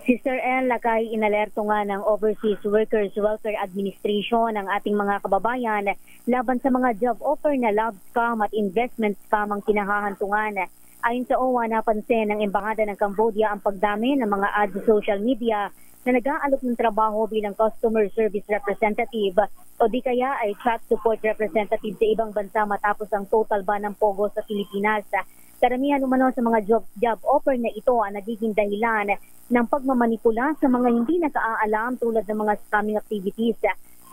Sister L, Lakay, inalerto nga ng Overseas Workers Welfare Administration ang ating mga kababayan laban sa mga job offer na love scam at investment scam ang kinahahantungan. Ayon sa OWA, napansin ng Embahada ng Cambodia ang pagdami ng mga ads sa social media na nag-aalok ng trabaho bilang customer service representative o di kaya ay chat support representative sa ibang bansa matapos ang total ban ng POGO sa Pilipinas. Karamihan umano sa mga job offer na ito ang nagiging dahilan ng pagmamanipula sa mga hindi nakaalam tulad ng mga scamming activities.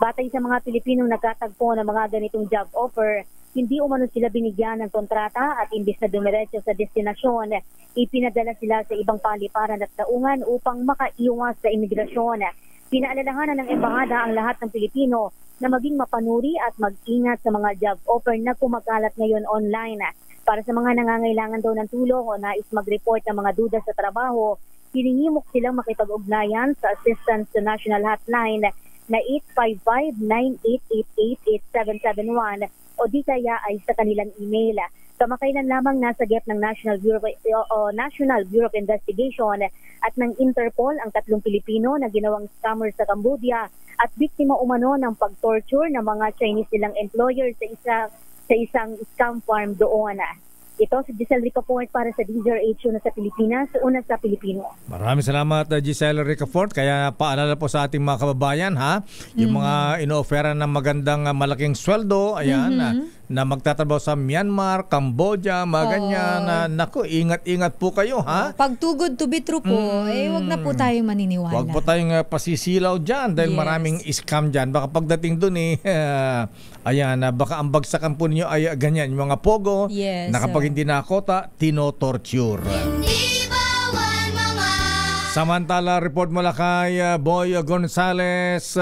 Batay sa mga Pilipinong nagkatagpo ng mga ganitong job offer, hindi umano sila binigyan ng kontrata at imbis na dumiretso sa destinasyon, ipinadala sila sa ibang paliparan at daungan upang makaiwas sa imigrasyon. Pinaalalahanan ng embahada ang lahat ng Pilipino na maging mapanuri at mag-ingat sa mga job offer na kumakalat ngayon online. Para sa mga nangangailangan daw ng tulong o nais mag-report ng mga duda sa trabaho, hinihimok silang makipag-ugnayan sa Assistance to National Hotline na 855-9888-8771 o di kaya ay sa kanilang email. Kamakailan lamang nasagip ng National Bureau of Investigation at ng Interpol ang 3 Pilipino na ginawang scammer sa Cambodia at biktima umano ng pag-torture ng mga Chinese nilang employer sa isang scam farm doon. Ito si Giselle Ricafort para sa DZRH na sa Pilipinas, una sa Pilipino. Maraming salamat Giselle Ricafort. Kaya paalala po sa ating mga kababayan yung mga ino-offera ng magandang malaking sweldo, na magtatrabaho sa Myanmar, Cambodia, mga ganyan. Naku, ingat-ingat po kayo Pag too good to be true po, wag na po tayong maniniwala. Wag po tayong pasisilaw dyan dahil maraming scam dyan. Baka pagdating dun baka ang bagsakan po ninyo ay ganyan. Yung mga pogo, na kapag hindi nakota, tinotorture. Samantala, report mula kay Boy Gonzales,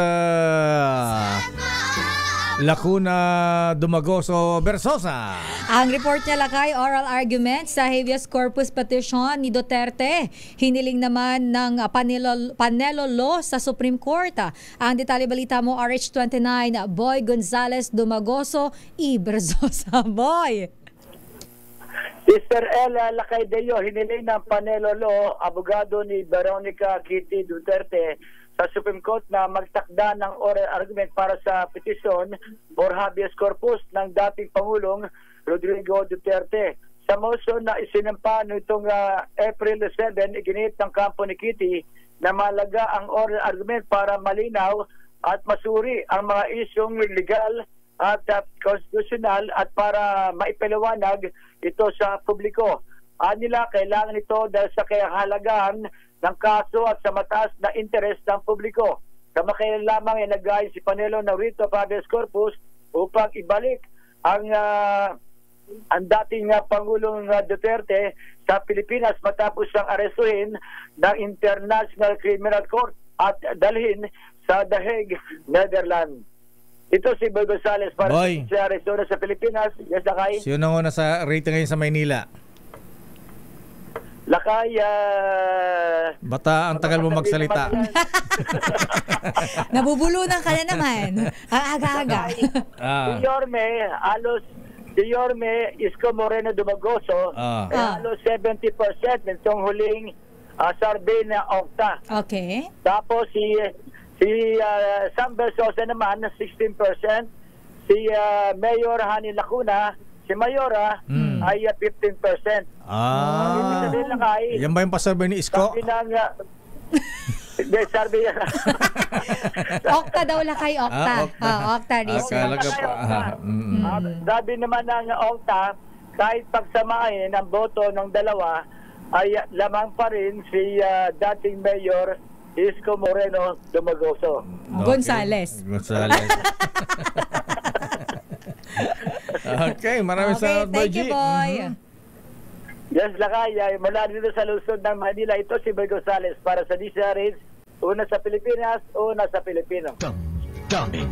Lacuna, Dumagoso, Versosa. Ang report niya lakay, oral argument sa habeas corpus petition ni Duterte. Hiniling naman ng Panelo Law sa Supreme Court. Ang detalye balita mo, RH29, Boy Gonzales, Dumagoso, Versosa. Boy! Mr. Ella Lacaydeo, hiniling ng Panelo Law, abogado ni Veronica Kitty Duterte, sa Supreme Court na magtakda ng oral argument para sa petisyon or habeas corpus ng dating Pangulong Rodrigo Duterte. Sa motion na isinampa nitong April 7, iginit ng kampo ni Kitty na malaga ang oral argument para malinaw at masuri ang mga isyong legal at constitutional at para maipaliwanag ito sa publiko. Nila kailangan ito dahil sa kahalagahan ng kaso at sa mataas na interes ng publiko. Kamakailan lamang ay nag-ayon si Panelo ng writ of habeas corpus upang ibalik ang dating Pangulong Duterte sa Pilipinas matapos siyang arestuhin ng International Criminal Court at dalhin sa The Hague, Netherlands. Ito si Boy Gonzales para sa Arizona sa Pilipinas. Yes, Lakay. Sino na una sa rating ngayon sa Maynila? Lakay, bata, ang tagal mo magsalita. Nabubulunan ka na naman. Ang aga-aga. Si Yorme Isko Moreno Dumagoso, halos 70% nitong huling survey na Okta. Okay. Tapos si Sam Versosa naman, 16%. Si Mayor Hani Lacuna, si Mayora, ay 15%. Yan ba yung pasurvey ni Isko? Sabi ng Okta daw lakay, Okta. Okta research. Sabi naman ng Okta, kahit pagsamahin ang boto ng dalawa, ay lamang pa rin si dating Mayor Isko Moreno Dumagoso. Gonzales. Okay, maraming salamat, Boy G. Thank you, Boy. Yes, Lakay. Mula dito sa lungsod ng Manila, ito si Boy Gonzales para sa DZRH, una sa Pilipinas, una sa Pilipino. Daming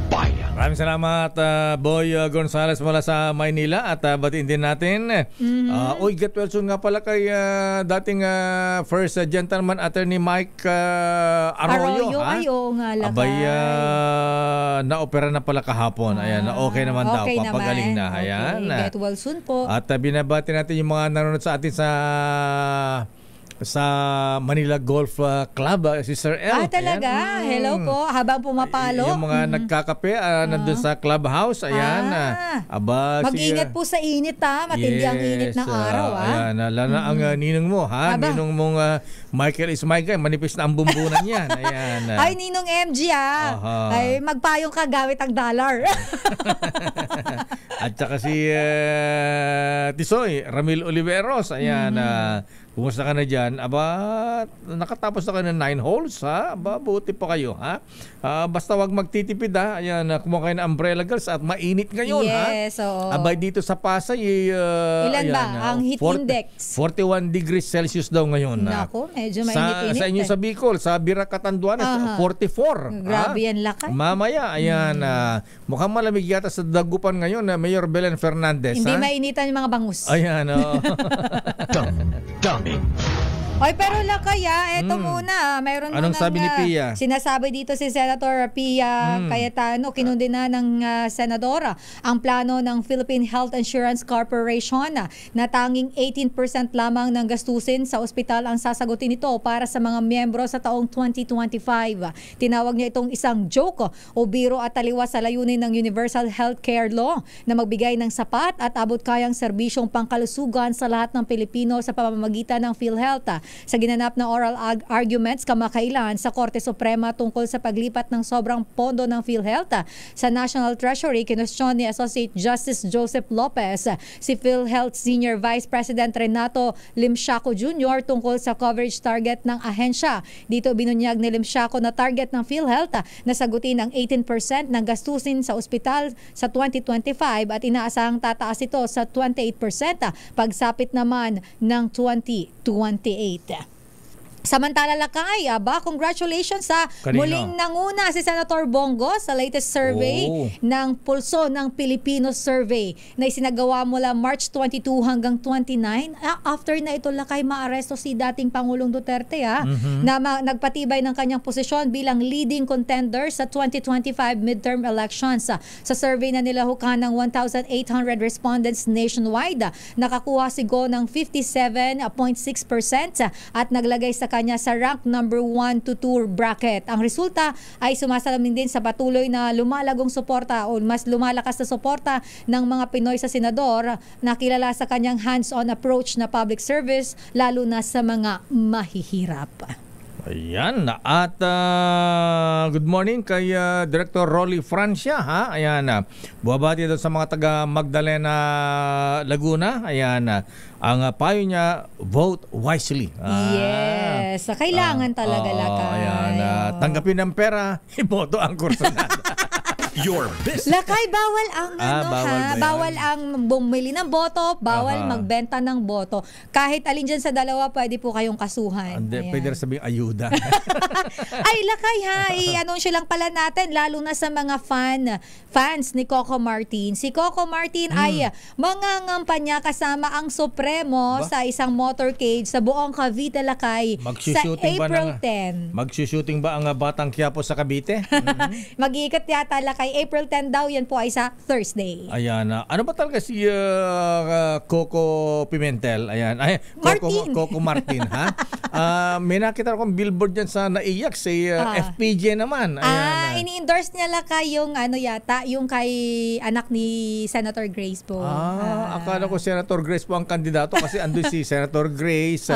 bayan. Maraming salamat, Boy Gonzales mula sa Maynila at batiin din natin. Get well soon nga pala kay dating First Gentleman Attorney Mike Arroyo. Ayo nga lakay. Abay, na-opera na pala kahapon. Ayan, okay naman daw. Papagaling na. Ayan. Get well soon po. At binabati natin yung mga nanonood sa atin sa Manila Golf Club, si Sir L. Talaga? Hello po. Habang pumapalo. Yung mga nagkakape nandun sa clubhouse. Ayan. Mag-ingat po sa init matindi ang init ng araw. Ayan. Lalo ang ninong mo. Ninong mong Michael Ismaigay. Manipis na ang bumbunan yan. Ayan. Ay, ninong MG Ay, magpayong ka gamit ang dollar. At saka si Tisoy Ramil Oliveros. Ayan. Kumusta ka na dyan? Aba, nakatapos na kayo ng 9 holes, ha? Aba, buti pa kayo, ha? Basta wag magtitipid, ha? Ayan, kumuha kayo ng umbrella, girls, at mainit ngayon, ha? Yes, oo. Abay, dito sa Pasay, ilan ba ang heat index? 41 degrees Celsius daw ngayon. Naku, medyo mainit-init. Sa inyo sa Bicol, sa Biracatanduanes, 44. Grabe yan, lakay. Mamaya, ayan, mukhang malamig yata sa Dagupan ngayon, Mayor Belen Fernandez. Hindi mainitan yung mga bangus. Ayan, Dummy. Oy, pero lakaya, eto muna. Mayroon anong sabi ni Pia? Sinasabi dito si Senator Pia Cayetano, kinundi na ng senadora ang plano ng Philippine Health Insurance Corporation na tanging 18% lamang ng gastusin sa ospital ang sasagutin nito para sa mga miyembro sa taong 2025. Tinawag niya itong isang joke o biro at taliwas sa layunin ng Universal Healthcare Law na magbigay ng sapat at abot-kayang serbisyong pangkalusugan sa lahat ng Pilipino sa pamamagitan ng PhilHealth. Sa ginanap na oral arguments kamakailan sa Korte Suprema tungkol sa paglipat ng sobrang pondo ng PhilHealth sa National Treasury, kinwestiyon ni Associate Justice Joseph Lopez si PhilHealth Senior Vice President Renato Limsiaco Jr. tungkol sa coverage target ng ahensya. Dito binunyag ni Limsiaco na target ng PhilHealth na sagutin ang 18% ng gastusin sa ospital sa 2025 at inaasahang tataas ito sa 28% pagsapit naman ng 2028. Samantala lakay, congratulations sa muling nanguna si Senator Bongo sa latest survey ng Pulso ng Pilipino Survey na isinagawa mula March 22 hanggang 29. After na ito lakay maaresto si dating Pangulong Duterte na nagpatibay ng kanyang posisyon bilang leading contender sa 2025 midterm elections. Sa survey na nilahukan ng 1,800 respondents nationwide, nakakuha si Go ng 57.6% at naglagay sa kanya sa rank number 1 to 2 bracket. Ang resulta ay sumasalamin din sa patuloy na lumalagong suporta o mas lumalakas na suporta ng mga Pinoy sa senador na kilala sa kanyang hands-on approach na public service lalo na sa mga mahihirap. Ayan. At good morning kay Director Rolly Francia, ha? Ayan. Buwabati doon sa mga taga Magdalena, Laguna. Ayan. Ang payo niya, vote wisely. Yes. Kailangan talaga lakay. Ayan. Tanggapin ng pera, iboto ang kursunada. Your business. Lakay, bawal ang bawal ang bumili ng boto, bawal magbenta ng boto. Kahit alin dyan sa dalawa, pwede po kayong kasuhan. Pwede rin sabihin ayuda. Ay, lakay i-anunsyo lang pala natin, lalo na sa mga fans ni Coco Martin. Si Coco Martin ay mangangampanya kasama ang Supremo sa isang motorcade sa buong Cavite, lakay. Sa April 10. Magsushooting ba ang Batang Quiapo sa Cavite? Mag-iikot yata lakay. April 10 daw, yan po ay sa Thursday. Ayan. Ano ba talaga si Coco Pimentel? Ayan. Coco Martin, ha? May nakita akong billboard dyan sa naiyak si FPJ naman. Ayan. Ini-endorse niya lakay yung yung kay anak ni Senator Grace po. Akala ko Senator Grace po ang kandidato kasi andun si Senator Grace,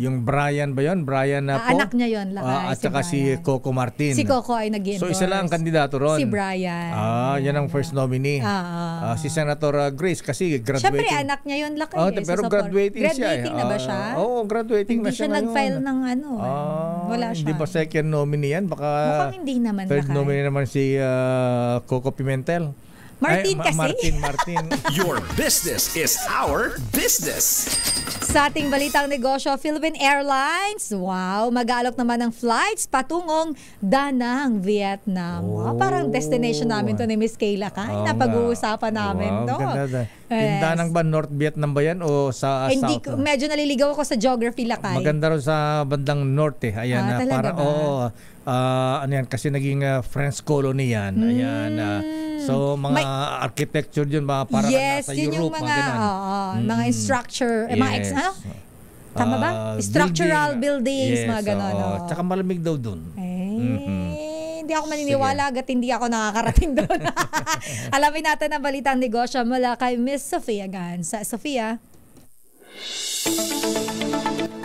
yung Brian ba yun? Brian na po? Anak niya yun lakay. At saka si Coco Martin. Si Coco ay nag-endorse. So isa lang ang kandidato ron. Si Brian. Yan ang first nominee. Si Senator Grace kasi graduating. Siyempre, anak niya yun lakay. Pero graduating siya. Graduating na ba siya? Oo, graduating na siya ngayon. Hindi siya nag-file ng wala siya. Hindi ba second nominee yan? Baka mukhang hindi naman third nominee naman si Coco Pimentel. Martin kasi. Martin. Your business is our business. Sa ating balitang negosyo, Philippine Airlines, mag-aalok naman ng flights patungong Da Nang, Vietnam. Parang destination namin to ni Miss Kayla napag-uusapan namin to. Ganda. Yung Da Nang ba, North Vietnam ba yan o sa South? Medyo naliligaw ako sa geography lakay. Maganda rin sa bandang north Ayan, talaga ba? Ano yan, kasi naging French colony yan. Ayan. So, mga architecture yun, para nasa Europe. Yung mga structure, tama ba? Structural buildings, mga gano'n. Tsaka malamig daw dun. Hindi ako maniniwala agad hindi ako nakakarating doon. Alamin natin ang balitang negosyo mula kay Miss Sofia Gans. Sofia?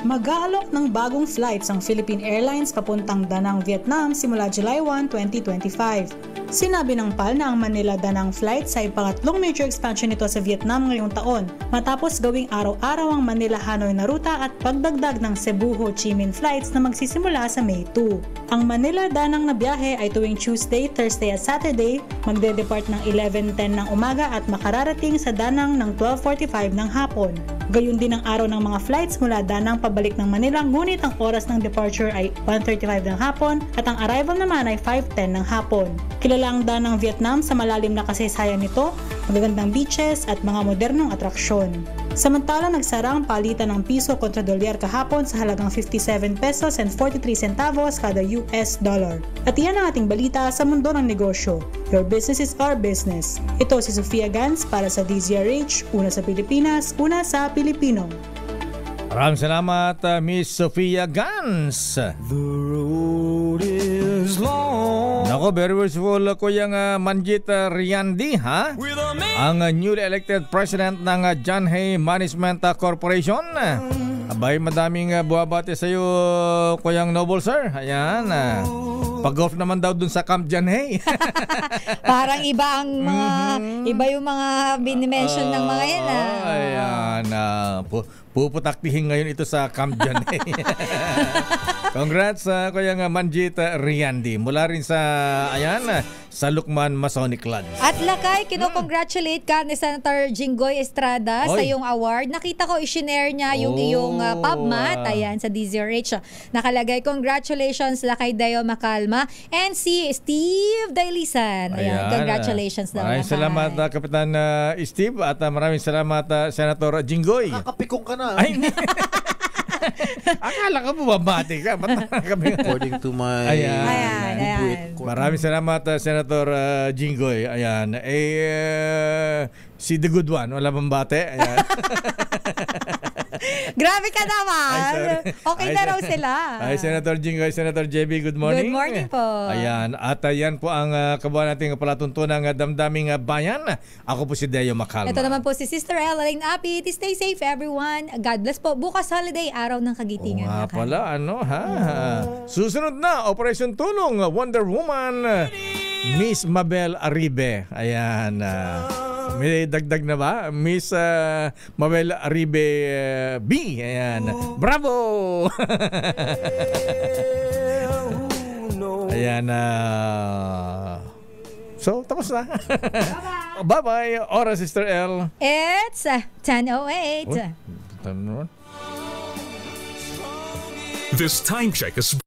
Mag-aalok ng bagong flights ang Philippine Airlines papuntang Danang, Vietnam simula July 1, 2025. Sinabi ng PAL na ang Manila-Danang flights ay pangatlong major expansion nito sa Vietnam ngayong taon matapos gawing araw-araw ang Manila-Hanoi na ruta at pagdagdag ng Cebu-Ho Chi Minh flights na magsisimula sa May 2. Ang Manila-Danang na biyahe ay tuwing Tuesday, Thursday at Saturday, magde-depart ng 11:10 ng umaga at makararating sa Danang ng 12:45 ng hapon. Gayun din ang araw ng mga flights mula Danang pabalik ng Manila, ngunit ang oras ng departure ay 1:35 ng hapon at ang arrival naman ay 5:10 ng hapon. Kilala ang Danang, Vietnam sa malalim na kasaysayan nito, magagandang beaches at mga modernong atraksyon. Samantala, nagsara ang palitan ng piso kontra dolyar kahapon sa halagang 57 pesos and 43 centavos kada US dollar. At iyan ang ating balita sa mundo ng negosyo. Your business is our business. Ito si Sofia Gans para sa DZRH, una sa Pilipinas, una sa Pilipino. Maraming salamat, Miss Sofia Gans. The road is long. Nako, very wishful ko yung Manjit Riandi, ha? Ang newly elected president ng John Hay Management Corporation. Abay, madaming buwabati sa iyo, Kuyang Noble, sir. Ayan. Pag-golf naman daw dun sa Camp John Hay. Parang iba ang mga, iba yung mga binimension ng mga yan. Ayan. Puputaktihin ngayon ito sa Camp John Hay. Congrats sa Kuyang Manjit Riandi. Mula rin sa, ayan, sa Lukman Masonic Lodge. At Lakay, kinocongratulate ka ni Senator Jinggoy Estrada sa iyong award. Nakita ko i-share niya yung iyong PubMat, ayan, sa DZRH. Nakalagay, congratulations Lakay Dayo Macalma and si Steve Dailisan. Ayan, congratulations daw. Maraming salamat, Kapitan Steve, at maraming salamat, Senator Jinggoy. Nakapikong ka na. Ay, akala ka bumabati ka. According to my ayan. Maraming salamat, Senator Jinggoy. Ayan. Si The Good One, wala bang bate? Ayan. Grabe ka naman. Okay na raw sila. Ay, Senator Jinggoy, Senator JB, good morning. Good morning po. Ayan. At yan po ang kabuuan nating palatuntunang damdaming bayan. Ako po si Deo Macalma. Ito naman po si Sister Elaine Apit. Stay safe, everyone. God bless po. Bukas holiday, araw ng kagitingan. Nga pala, ano ha? Susunod na, Operation Tulong, Wonder Woman, Miss Mabel Aribe. Ayan. May dagdag na ba? Miss Mabel Aribe B. Ayan. Bravo! Ayan. So, tapos na. Bye-bye. Oras, Sister L. It's 10:08. This time check is